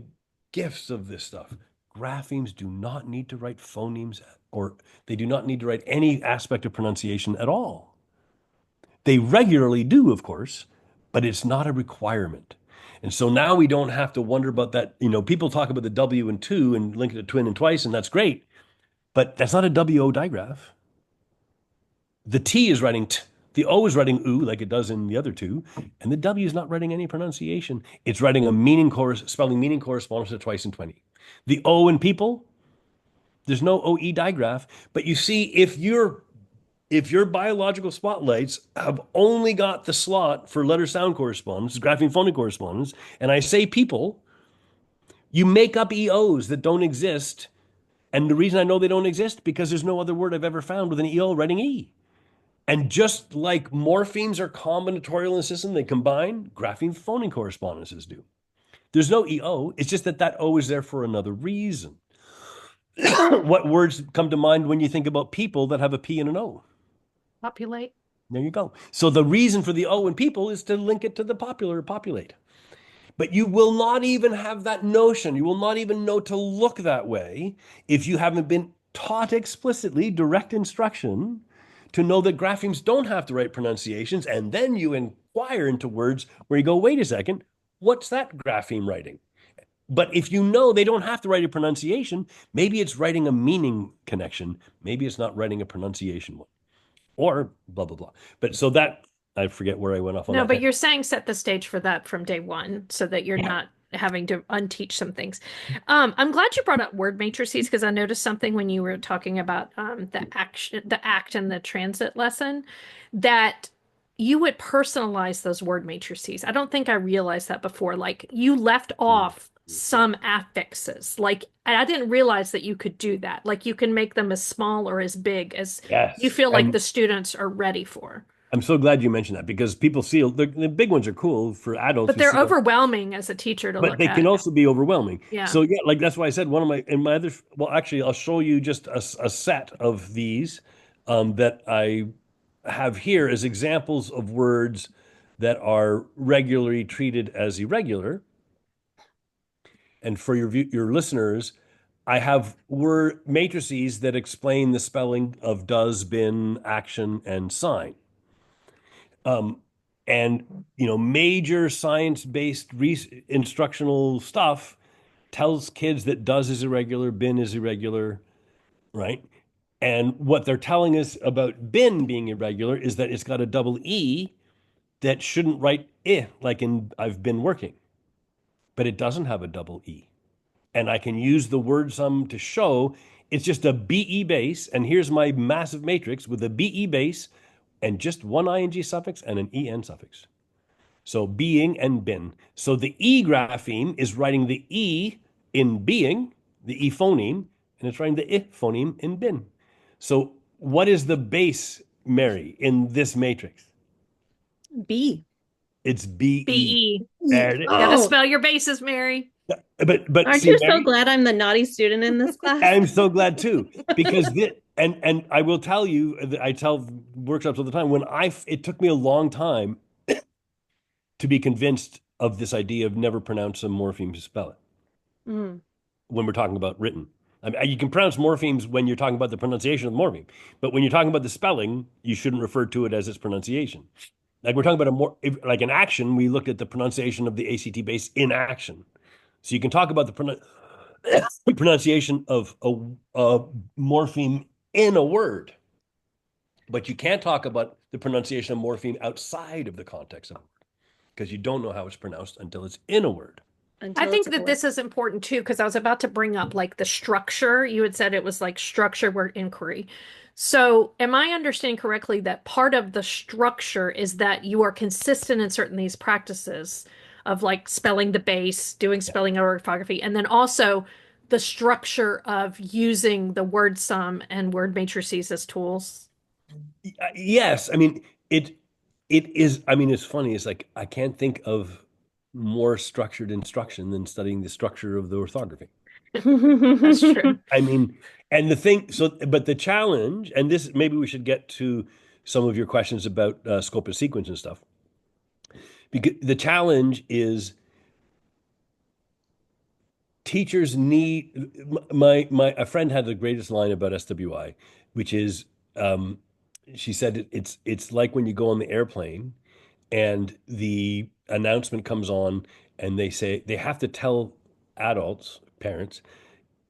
gifts of this stuff. Graphemes do not need to write phonemes, or they do not need to write any aspect of pronunciation at all. They regularly do, of course, but it's not a requirement. And so now we don't have to wonder about that. You know, people talk about the W and two and link it to twin and twice, and that's great, but that's not a WO digraph. The T is writing T. The O is writing oo like it does in the other two, and the W is not writing any pronunciation. It's writing a spelling meaning correspondence to twice and 20. The O in people, there's no OE digraph, but you see, if your biological spotlights have only got the slot for letter sound correspondence, grapheme phonic correspondence, and I say people, you make up EOs that don't exist. And the reason I know they don't exist, because there's no other word I've ever found with an EO writing E. And just like morphemes are combinatorial in the system, they combine, grapheme phoneme correspondences do. There's no EO. It's just that that O is there for another reason. What words come to mind when you think about people that have a P and an O? Populate. There you go. So the reason for the O in people is to link it to the popular, populate. But you will not even have that notion. You will not even know to look that way if you haven't been taught explicitly, direct instruction, to know that graphemes don't have to write pronunciations, and then you inquire into words where you go, wait a second, what's that grapheme writing? But if you know they don't have to write a pronunciation, maybe it's writing a meaning connection. Maybe it's not writing a pronunciation one, or blah, blah, blah. But so that, I forget where I went off on No, that. but you're saying set the stage for that from day one so that you're Yeah. not having to unteach some things. I'm glad you brought up word matrices because I noticed something when you were talking about the act and the transit lesson, that you would personalize those word matrices. I don't think I realized that before. Like you left off some affixes. Like I didn't realize that you could do that. Like you can make them as small or as big as Yes. you feel like And the students are ready for. I'm so glad you mentioned that, because people see the big ones are cool for adults. But who they're see them, overwhelming as a teacher to but look they can at. also be overwhelming. Yeah. So yeah, like that's why I said one of my other, well, actually, I'll show you just a set of these that I have here as examples of words that are regularly treated as irregular. And for your listeners, I have word matrices that explain the spelling of does, been, action, and sign. And major science-based instructional stuff tells kids that does is irregular, been is irregular, right? And what they're telling us about been being irregular is that it's got a double E that shouldn't write I, like in I've been working, but it doesn't have a double E. And I can use the word sum to show it's just a BE base. And here's my massive matrix with a BE base and just one ing suffix and an en suffix. So being and been. So the E grapheme is writing the E in being, the E phoneme, and it's writing the I phoneme in been. So what is the base, Mary, in this matrix? B. It's BE. BE. There it is. Gotta Oh, spell your bases, Mary. But aren't see, you so Mary, glad I'm the naughty student in this class? I'm so glad too, because and I will tell you, I tell workshops all the time, it took me a long time to be convinced of this idea of never pronounce a morpheme to spell it Mm. when we're talking about written. I mean, you can pronounce morphemes when you're talking about the pronunciation of the morpheme, but when you're talking about the spelling, you shouldn't refer to it as its pronunciation. Like we're talking about like an action, we looked at the pronunciation of the ACT base in action. So you can talk about the pronunciation of a morpheme in a word, but you can't talk about the pronunciation of morpheme outside of the context of a word, because you don't know how it's pronounced until it's in a word. I think that this is important too, because I was about to bring up like the structure. You had said it was like structure word inquiry. So am I understanding correctly that part of the structure is that you are consistent in certain these practices of like spelling the base, doing spelling orthography, and then also the structure of using the word sum and word matrices as tools? Yes, I mean it is. I mean, it's funny. It's like I can't think of more structured instruction than studying the structure of the orthography. That's true. I mean, and the thing. So, but the challenge, and this maybe we should get to some of your questions about scope and sequence and stuff. Because the challenge is teachers need my a friend had the greatest line about SWI, which is she said it's like when you go on the airplane and the announcement comes on and they say they have to tell adults, parents,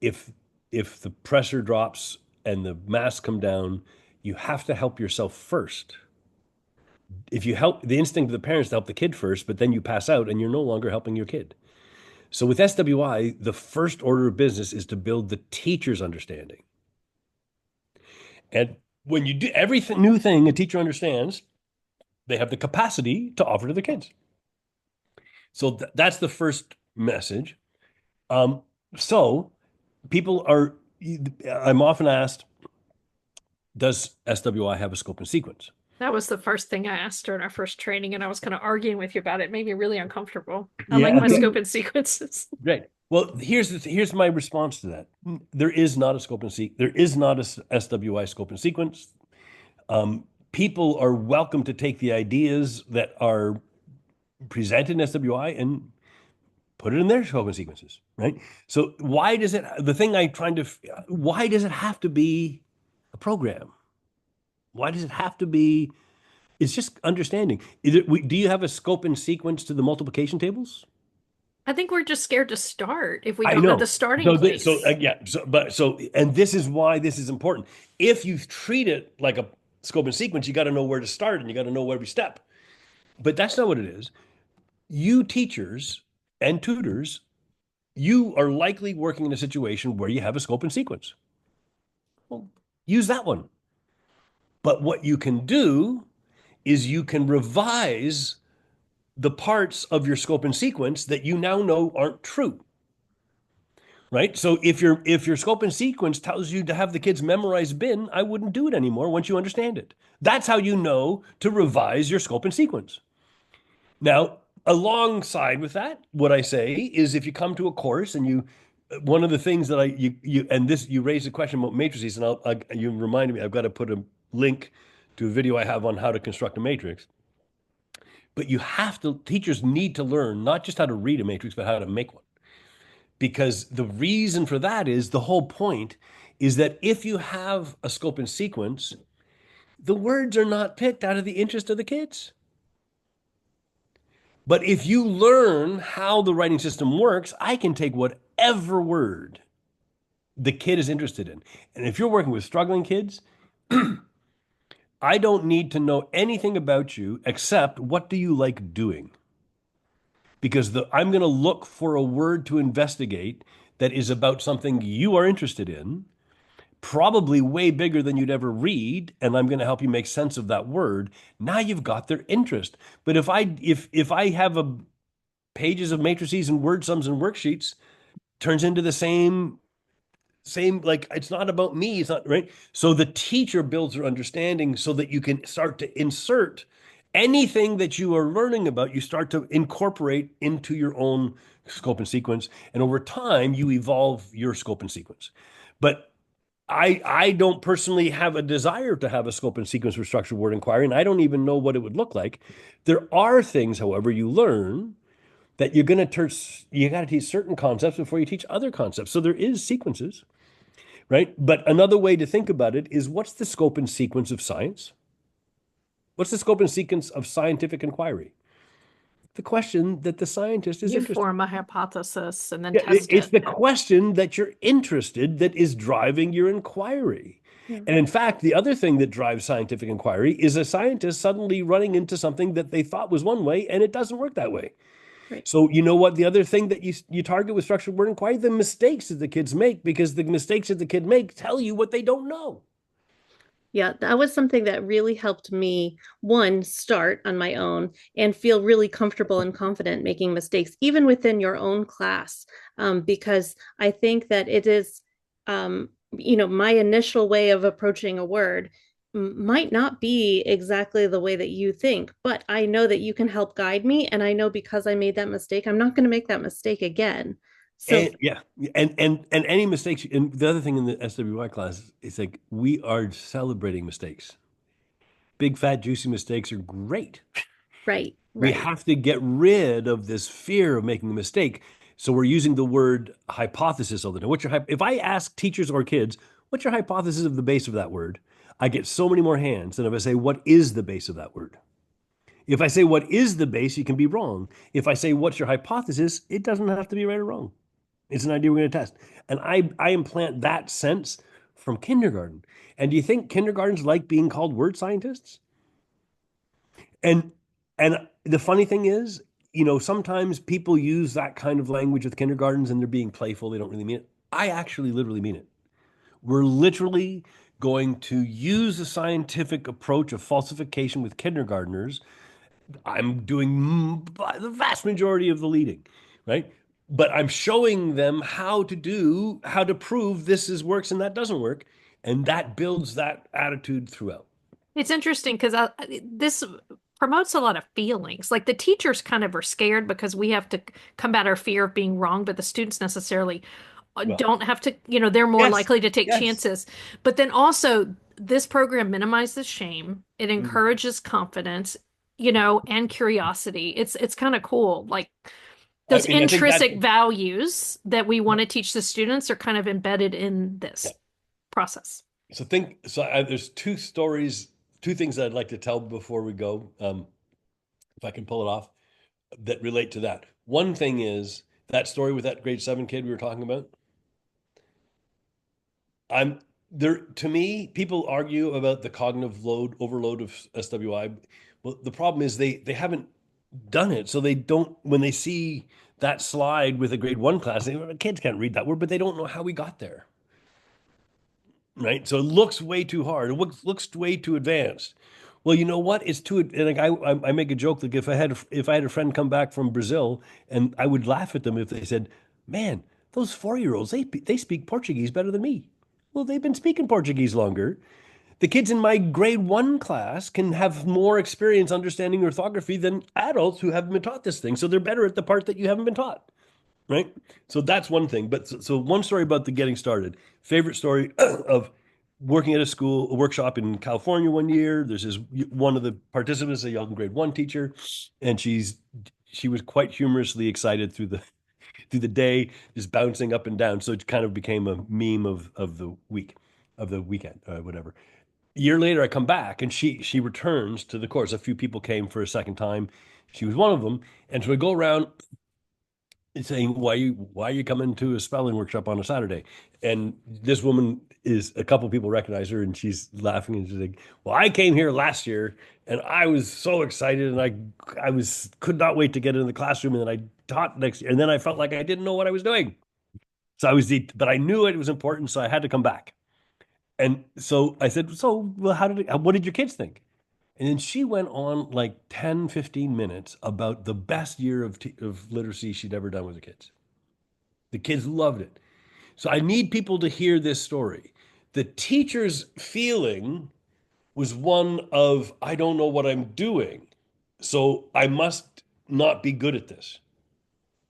if the pressure drops and the masks come down, you have to help yourself first. If you help, the instinct of the parents to help the kid first, but then you pass out and you're no longer helping your kid. So with SWI, the first order of business is to build the teacher's understanding. And when you do everything new thing a teacher understands, they have the capacity to offer to the kids. So that's the first message. So people are, I'm often asked, does SWI have a scope and sequence? That was the first thing I asked her in our first training, and I was kind of arguing with you about it. It made me really uncomfortable. I like my scope and sequences. Great. Well, here's my response to that. There is not a scope and there is not a SWI scope and sequence. People are welcome to take the ideas that are presented in SWI and put it in their scope and sequences, right? So why does it have to be a program? Why does it have to be? It's just understanding. Do you have a scope and sequence to the multiplication tables? I think we're just scared to start if we don't know the starting place. And this is why this is important. If you treat it like a scope and sequence, you got to know where to start and you got to know every step. But that's not what it is. You teachers and tutors, you are likely working in a situation where you have a scope and sequence. Well, use that one. But what you can do is you can revise the parts of your scope and sequence that you now know aren't true. Right? So if your scope and sequence tells you to have the kids memorize bin, I wouldn't do it anymore once you understand it. That's how you know to revise your scope and sequence. Now, alongside with that, what I say is if you come to a course and one of the things that you raised a question about matrices, and you reminded me, I've got to put a link to a video I have on how to construct a matrix. But teachers need to learn not just how to read a matrix, but how to make one. Because the reason for that is the whole point is that if you have a scope and sequence, the words are not picked out of the interest of the kids. But if you learn how the writing system works, I can take whatever word the kid is interested in. And if you're working with struggling kids, I don't need to know anything about you except what do you like doing? Because I'm going to look for a word to investigate that is about something you are interested in, probably way bigger than you'd ever read, and I'm going to help you make sense of that word. Now you've got their interest. But if I have pages of matrices and word sums and worksheets, turns into the same, like it's not about me, it's not right. So the teacher builds their understanding so that you can start to insert anything that you are learning about, you start to incorporate into your own scope and sequence. And over time, you evolve your scope and sequence. But I don't personally have a desire to have a scope and sequence for structured word inquiry, and I don't even know what it would look like. There are things, however, you learn that you got to teach certain concepts before you teach other concepts. So there is sequences, right? But another way to think about it is what's the scope and sequence of science? What's the scope and sequence of scientific inquiry? The question that the scientist is interested in. You form a hypothesis and then test it. It's the question that you're interested that is driving your inquiry. And in fact, the other thing that drives scientific inquiry is a scientist suddenly running into something that they thought was one way and it doesn't work that way. Right. So you know what? The other thing that you target with structured word inquiry, the mistakes that the kids make, because the mistakes that the kid make tell you what they don't know. Yeah, that was something that really helped me, one, start on my own and feel really comfortable and confident making mistakes, even within your own class. Because I think that it is, my initial way of approaching a word might not be exactly the way that you think, but I know that you can help guide me. And I know because I made that mistake, I'm not going to make that mistake again. So, And yeah, and any mistakes. And the other thing in the SWI class is like we are celebrating mistakes. Big fat juicy mistakes are great. right, We right. have to get rid of this fear of making a mistake. So we're using the word hypothesis all the time. If I ask teachers or kids, what's your hypothesis of the base of that word? I get so many more hands than if I say, what is the base of that word? If I say, what is the base, you can be wrong. If I say, what's your hypothesis, it doesn't have to be right or wrong. It's an idea we're going to test. And I implant that sense from kindergarten. And do you think kindergartens like being called word scientists? And and the funny thing is, sometimes people use that kind of language with kindergartens and they're being playful. They don't really mean it. I actually literally mean it. We're literally going to use the scientific approach of falsification with kindergartners. I'm doing the vast majority of the leading, right? But I'm showing them how to prove this is works and that doesn't work. And that builds that attitude throughout. It's interesting because this promotes a lot of feelings. Like the teachers kind of are scared because we have to combat our fear of being wrong, but the students necessarily Well, don't have to, they're more yes, likely to take yes. chances. But then also, this program minimizes shame. It Mhm. encourages confidence, and curiosity. It's kind of cool. Like I those mean, I think that, intrinsic values that we want to teach the students are kind of embedded in yeah. this process. There's two things that I'd like to tell before we go, if I can pull it off, that relate to that. One thing is that story with that grade 7 kid we were talking about. I'm there to me, people argue about the cognitive overload of SWI. Well, the problem is they haven't done it, so they don't. When they see that slide with a grade 1 class, kids can't read that word, but they don't know how we got there, right? So it looks way too hard. It looks way too advanced. Well, you know what? It's too. And like I make a joke like if I had a friend come back from Brazil, and I would laugh at them if they said, "Man, those 4-year-olds they speak Portuguese better than me." Well, they've been speaking Portuguese longer. The kids in my grade 1 class can have more experience understanding orthography than adults who haven't been taught this thing. So they're better at the part that you haven't been taught, right? So that's one thing. But so one story about the getting started. Favorite story of working at a workshop in California one year. There's this one of the participants, a young grade 1 teacher, and she was quite humorously excited through the day, just bouncing up and down. So it kind of became a meme of the week, of the weekend, whatever. Year later, I come back and she returns to the course. A few people came for a second time. She was one of them, and so we go around saying, why are you coming to a spelling workshop on a Saturday? And this woman is a couple people recognize her and she's laughing and she's like, well, I came here last year and I was so excited and I could not wait to get into the classroom, and then I taught next year and then I felt like I didn't know what I was doing. So but I knew it was important, so I had to come back. And so I said, so well, what did your kids think? And then she went on like 10, 15 minutes about the best year of literacy she'd ever done with the kids. The kids loved it. So I need people to hear this story. The teacher's feeling was one of, I don't know what I'm doing, so I must not be good at this.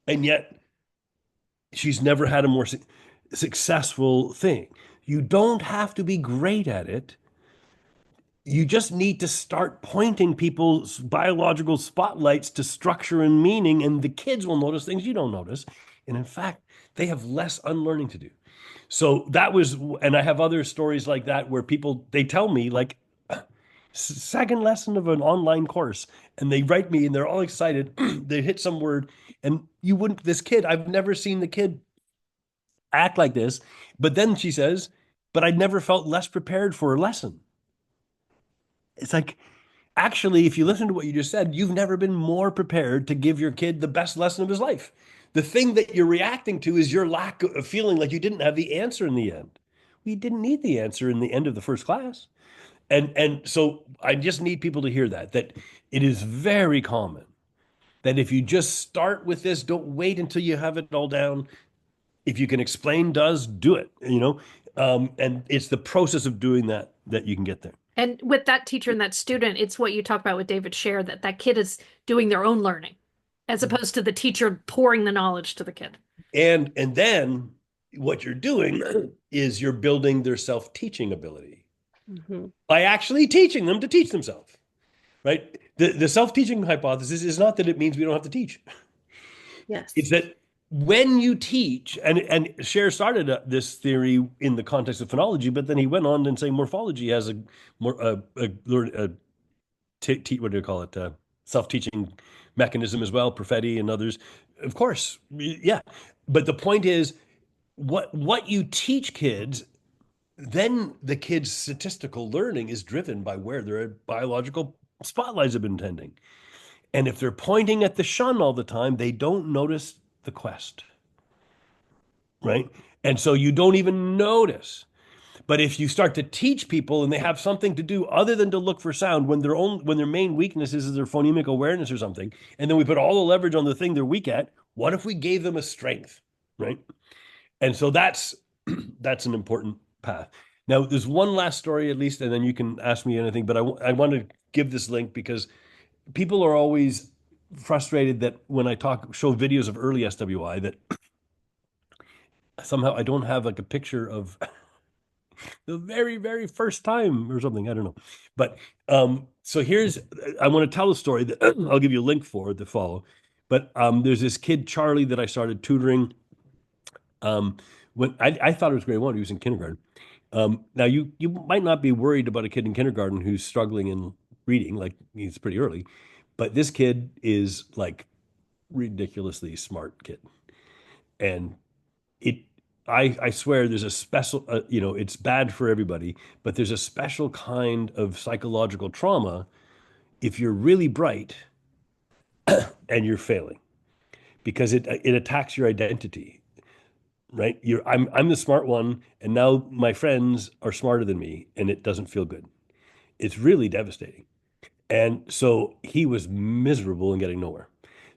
And yet she's never had a more successful thing. You don't have to be great at it. You just need to start pointing people's biological spotlights to structure and meaning, and the kids will notice things you don't notice. And in fact, they have less unlearning to do. So that was, and I have other stories like that where people, they tell me, like, second lesson of an online course, and they write me and they're all excited. They hit some word, and this kid, I've never seen the kid act like this. But then she says, but I never felt less prepared for a lesson. It's like, actually, if you listen to what you just said, you've never been more prepared to give your kid the best lesson of his life. The thing that you're reacting to is your lack of feeling like you didn't have the answer in the end. We didn't need the answer in the end of the first class. And so I just need people to hear that it is very common that if you just start with this, don't wait until you have it all down. If you can explain does, do it, and it's the process of doing that that you can get there. And with that teacher and that student, it's what you talk about with David Sher, that that kid is doing their own learning as opposed to the teacher pouring the knowledge to the kid. And then what you're doing is you're building their self-teaching ability by actually teaching them to teach themselves, right? The self-teaching hypothesis is not that it means we don't have to teach. Yes. It's that when you teach, and Sher started this theory in the context of phonology, but then he went on and say morphology has a more what do you call it? Self-teaching mechanism as well, Perfetti and others. Of course, yeah. But the point is, what you teach kids, then the kids' statistical learning is driven by where their biological spotlights have been tending. And if they're pointing at the shun all the time, they don't notice the quest, right? And so you don't even notice. But if you start to teach people and they have something to do other than to look for sound, when their main weakness is their phonemic awareness or something, and then we put all the leverage on the thing they're weak at, what if we gave them a strength, right? And so that's an important path. Now, there's one last story at least, and then you can ask me anything, but I want to give this link because people are always frustrated that when I show videos of early SWI, that somehow I don't have like a picture of the very, very first time or something. I don't know. But so I want to tell a story that I'll give you a link for to follow. But there's this kid, Charlie, that I started tutoring. When I thought it was grade one, he was in kindergarten. Now you might not be worried about a kid in kindergarten who's struggling in reading, like he's pretty early, but this kid is like ridiculously smart kid. And I swear there's a special, it's bad for everybody, but there's a special kind of psychological trauma if you're really bright and you're failing, because it attacks your identity, right? I'm the smart one, and now my friends are smarter than me, and it doesn't feel good. It's really devastating. And so he was miserable and getting nowhere.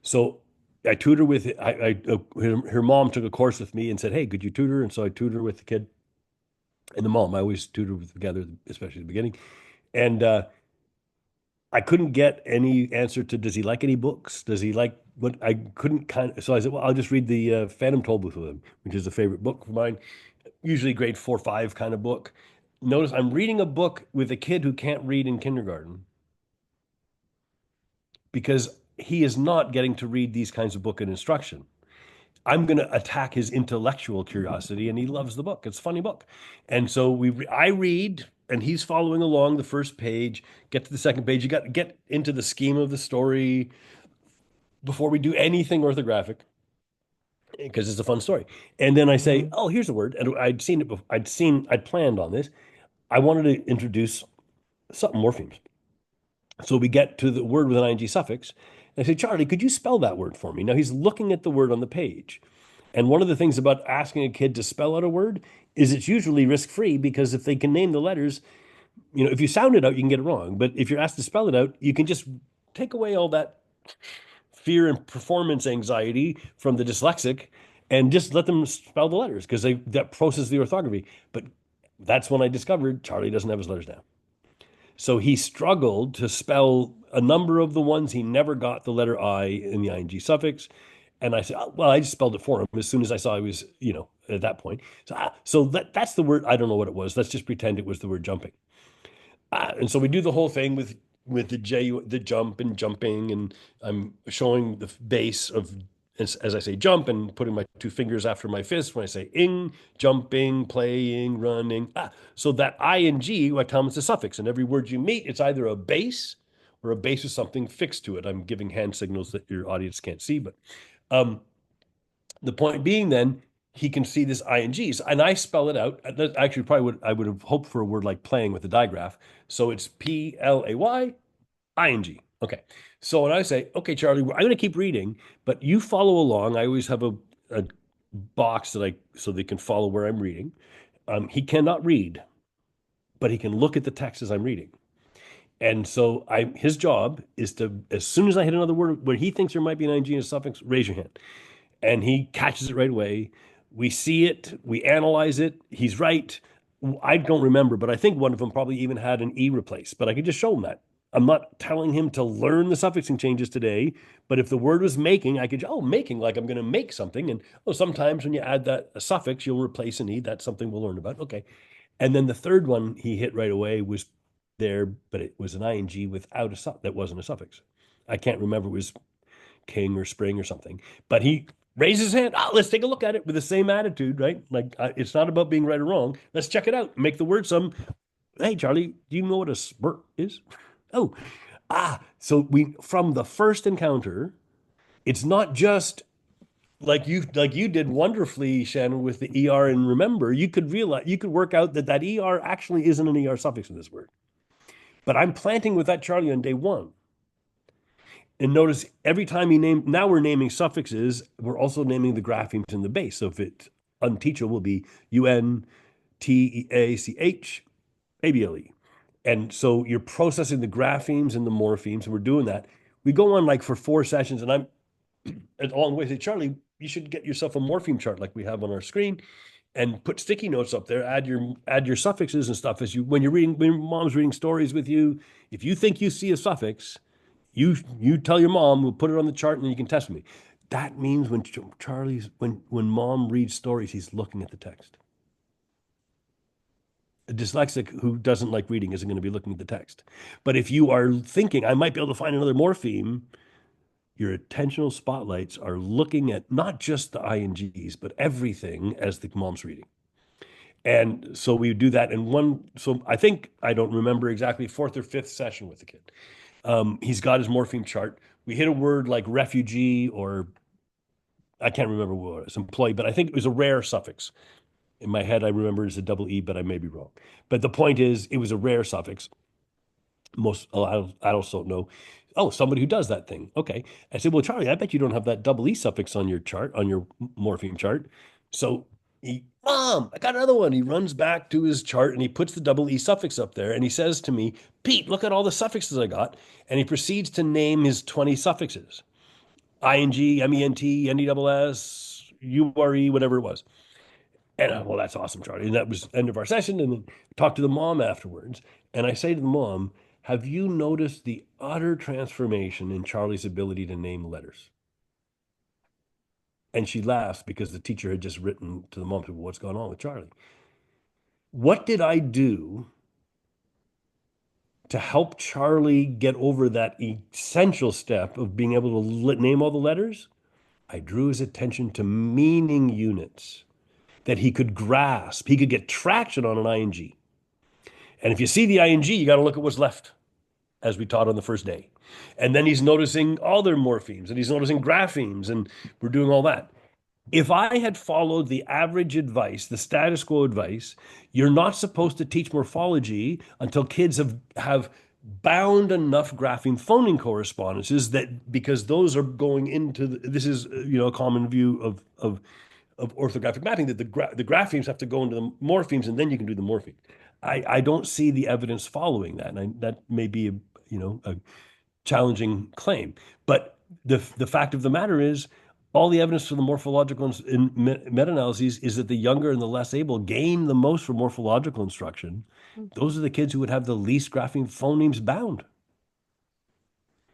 So I tutor with her mom took a course with me and said, "Hey, could you tutor?" And so I tutor with the kid and the mom. I always tutor together, especially at the beginning. And I couldn't get any answer to, does he like any books? Does he like what I couldn't so I said, well, I'll just read the Phantom Tollbooth with him, which is a favorite book of mine, usually grade 4 or 5 kind of book. Notice I'm reading a book with a kid who can't read in kindergarten because he is not getting to read these kinds of book and instruction. I'm going to attack his intellectual curiosity, and he loves the book. It's a funny book. And so I read, and he's following along the first page, get to the second page. You got to get into the scheme of the story before we do anything orthographic, because it's a fun story. And then I say, oh, here's a word. And I'd seen it before. I'd planned on this. I wanted to introduce some morphemes. So we get to the word with an ing suffix. And I say, Charlie, could you spell that word for me? Now he's looking at the word on the page. And one of the things about asking a kid to spell out a word is it's usually risk-free, because if they can name the letters, if you sound it out, you can get it wrong. But if you're asked to spell it out, you can just take away all that fear and performance anxiety from the dyslexic and just let them spell the letters, because that processes the orthography. But that's when I discovered Charlie doesn't have his letters down. So he struggled to spell a number of the ones. He never got the letter I in the ing suffix. And I said, well, I just spelled it for him as soon as I saw he was, at that point. So that's the word. I don't know what it was. Let's just pretend it was the word jumping. And so we do the whole thing with the jump and jumping, and I'm showing the base of, as I say, jump, and putting my 2 fingers after my fist when I say ing, jumping, playing, running. So that ing, I tell them it's a suffix. And every word you meet, it's either a base or a base with something fixed to it. I'm giving hand signals that your audience can't see, but the point being, then he can see this ings, and I spell it out. Actually, I would have hoped for a word like playing with a digraph. So it's PLAY ing. Okay. So when I say, okay, Charlie, I'm going to keep reading, but you follow along. I always have a box so they can follow where I'm reading. He cannot read but he can look at the text as I'm reading. And so his job is to, as soon as I hit another word where he thinks there might be an ing and a suffix, raise your hand. And he catches it right away. We see it, we analyze it. He's right. I don't remember, but I think one of them probably even had an E replaced, but I could just show him that. I'm not telling him to learn the suffixing changes today, but if the word was making, I could, making, like I'm going to make something. And sometimes when you add that a suffix, you'll replace an E. That's something we'll learn about. Okay. And then the third one he hit right away was there, but it was an ing without that wasn't a suffix. I can't remember, it was king or spring or something, but he raised his hand. Let's take a look at it with the same attitude, right? Like it's not about being right or wrong. Let's check it out. Make the word some. Hey, Charlie, do you know what a spurt is? Oh, so we, from the first encounter, it's not just like you did wonderfully, Shannon, with the ER and remember, you could work out that ER actually isn't an ER suffix in this word. But I'm planting with that Charlie on day one. And notice every time now we're naming suffixes, we're also naming the graphemes in the base. So if it's unteachable, will be UNTEACH And so you're processing the graphemes and the morphemes, and we're doing that. We go on like for 4 sessions, and I'm along the way say, Charlie, you should get yourself a morpheme chart like we have on our screen and put sticky notes up there, add your suffixes and stuff when mom's reading stories with you. If you think you see a suffix, you tell your mom, we'll put it on the chart and then you can test me. That means when mom reads stories, he's looking at the text. A dyslexic who doesn't like reading isn't going to be looking at the text. But if you are thinking, I might be able to find another morpheme, your attentional spotlights are looking at not just the INGs, but everything as the mom's reading. And so we do that in so I think, I don't remember exactly, 4th or 5th session with the kid. He's got his morpheme chart. We hit a word like refugee, or I can't remember what it was, employee, but I think it was a rare suffix. In my head, I remember it's a double E, but I may be wrong. But the point is, it was a rare suffix. Most adults don't know. Oh, somebody who does that thing. Okay. I said, well, Charlie, I bet you don't have that double E suffix on your chart, on your morpheme chart. So Mom, I got another one. He runs back to his chart and he puts the double E suffix up there. And he says to me, Pete, look at all the suffixes I got. And he proceeds to name his 20 suffixes. ING, MENT, NESS, URE, whatever it was. And well, that's awesome, Charlie. And that was the end of our session. And then talked to the mom afterwards. And I say to the mom, have you noticed the utter transformation in Charlie's ability to name letters? And she laughs because the teacher had just written to the mom, what's going on with Charlie? What did I do to help Charlie get over that essential step of being able to name all the letters? I drew his attention to meaning units that he could grasp. He could get traction on an ING. And if you see the ING, you got to look at what's left, as we taught on the first day. And then he's noticing all their morphemes, and he's noticing graphemes, and we're doing all that. If I had followed the average advice, the status quo advice, you're not supposed to teach morphology until kids have bound enough grapheme phoning correspondences that, because those are going into this is a common view of orthographic mapping, that the graphemes have to go into the morphemes and then you can do the morpheme. I don't see the evidence following that, and that may be a challenging claim. But the fact of the matter is, all the evidence for the morphological meta-analyses is that the younger and the less able gain the most from morphological instruction. Those are the kids who would have the least grapheme phonemes bound.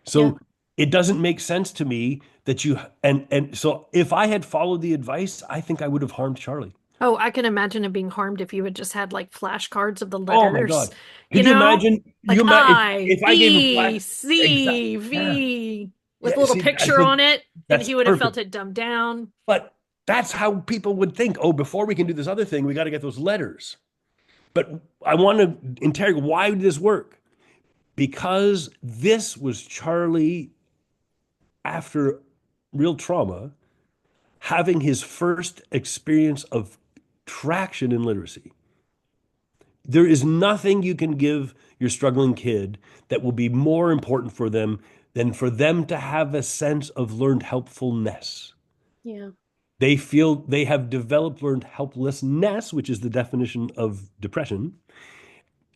So it doesn't make sense to me that and so if I had followed the advice, I think I would have harmed Charlie. Oh, I can imagine it being harmed if you had just had like flashcards of the Oh my letters. God. Could you imagine? Like if I gave him C, V, with a Yeah, little see, I picture think on it, and that's he would have perfect. felt it dumbed down. But that's how people would think. Oh, before we can do this other thing, we got to get those letters. But I want to interrogate, why did this work? Because this was Charlie, after real trauma, having his first experience of traction in literacy. There is nothing you can give your struggling kid that will be more important for them than for them to have a sense of learned helpfulness. Yeah. They feel they have developed learned helplessness, which is the definition of depression.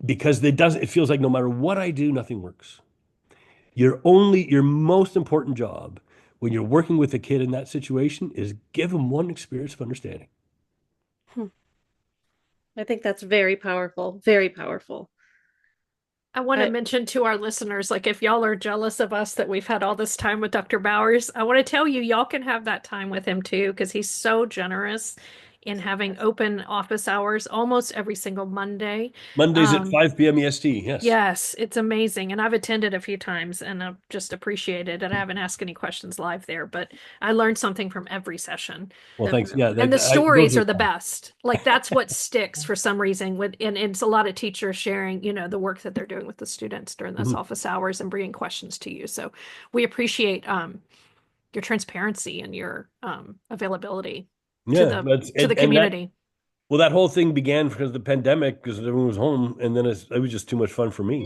because it feels like no matter what I do, nothing works. Your most important job when you're working with a kid in that situation is give them one experience of understanding. Hmm. I think that's very powerful, very powerful. I want to I, mention to our listeners, like if y'all are jealous of us that we've had all this time with Dr. Bowers, I want to tell you, y'all can have that time with him too, because he's so generous in having open office hours almost every single Monday. Mondays at Um, 5 p.m. EST. Yes. yes, it's amazing. And I've attended a few times and I've just appreciated it. I haven't asked any questions live there, but I learned something from every session. Well, thanks. Yeah, definitely. And the those stories are are the fun. best. Like that's what sticks for some reason and it's a lot of teachers sharing, the work that they're doing with the students during those Mhm. office hours and bringing questions to you. So we appreciate your transparency and your availability to Yeah, the and that community. well, that whole thing began because of the pandemic, because everyone was home, and then it was just too much fun for me.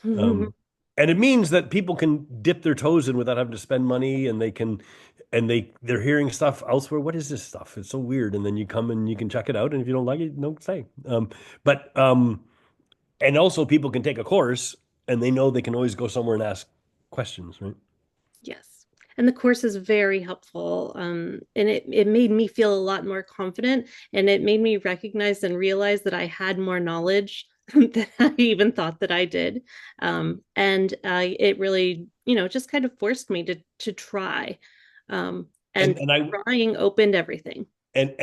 And it means that people can dip their toes in without having to spend money, and they're hearing stuff elsewhere. What is this stuff? It's so weird. And then you come and you can check it out, and if you don't like it, don't stay. But and also people can take a course, and they know they can always go somewhere and ask questions, right? Yes. And the course is very helpful. And it made me feel a lot more confident, and it made me recognize and realize that I had more knowledge than I even thought that I did. And it really, just kind of forced me to try. And And and I trying opened everything. and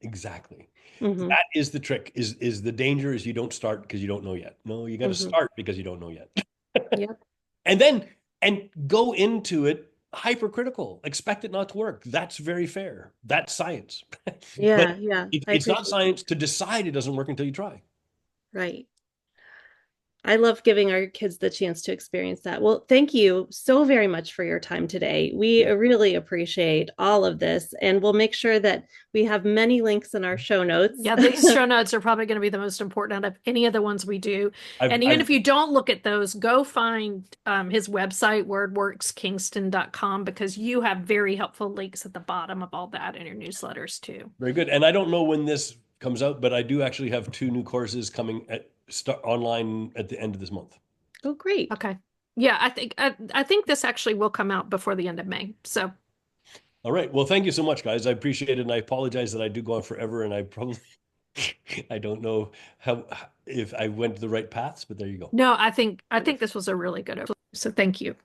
exactly. Hmm. That is the trick. Is the danger is you don't start because you don't know yet. No, you got to Hmm. start because you don't know yet. Yep. And then and go into it hypercritical. Expect it not to work. That's very fair. That's science. But Yeah. Yeah. I it's not appreciate that. science to decide it doesn't work until you try. Right. I love giving our kids the chance to experience that. Well, thank you so very much for your time today. We Yeah. really appreciate all of this, and we'll make sure that we have many links in our show notes. Yeah, these show notes are probably going to be the most important out of any of the ones we do. I've And even I've if you don't look at those, go find his website, wordworkskingston.com, because you have very helpful links at the bottom of all that in your newsletters too. very good. And I don't know when this comes out, but I do actually have two new courses coming at start online at the end of this month. Oh, great. Okay. Yeah, I think this actually will come out before the end of May. So All right. Well, thank you so much, guys. I appreciate it, and I apologize that I do go on forever, and I probably I don't know how if I went the right paths, but there you go. no, I think this was a really good overview. So thank you.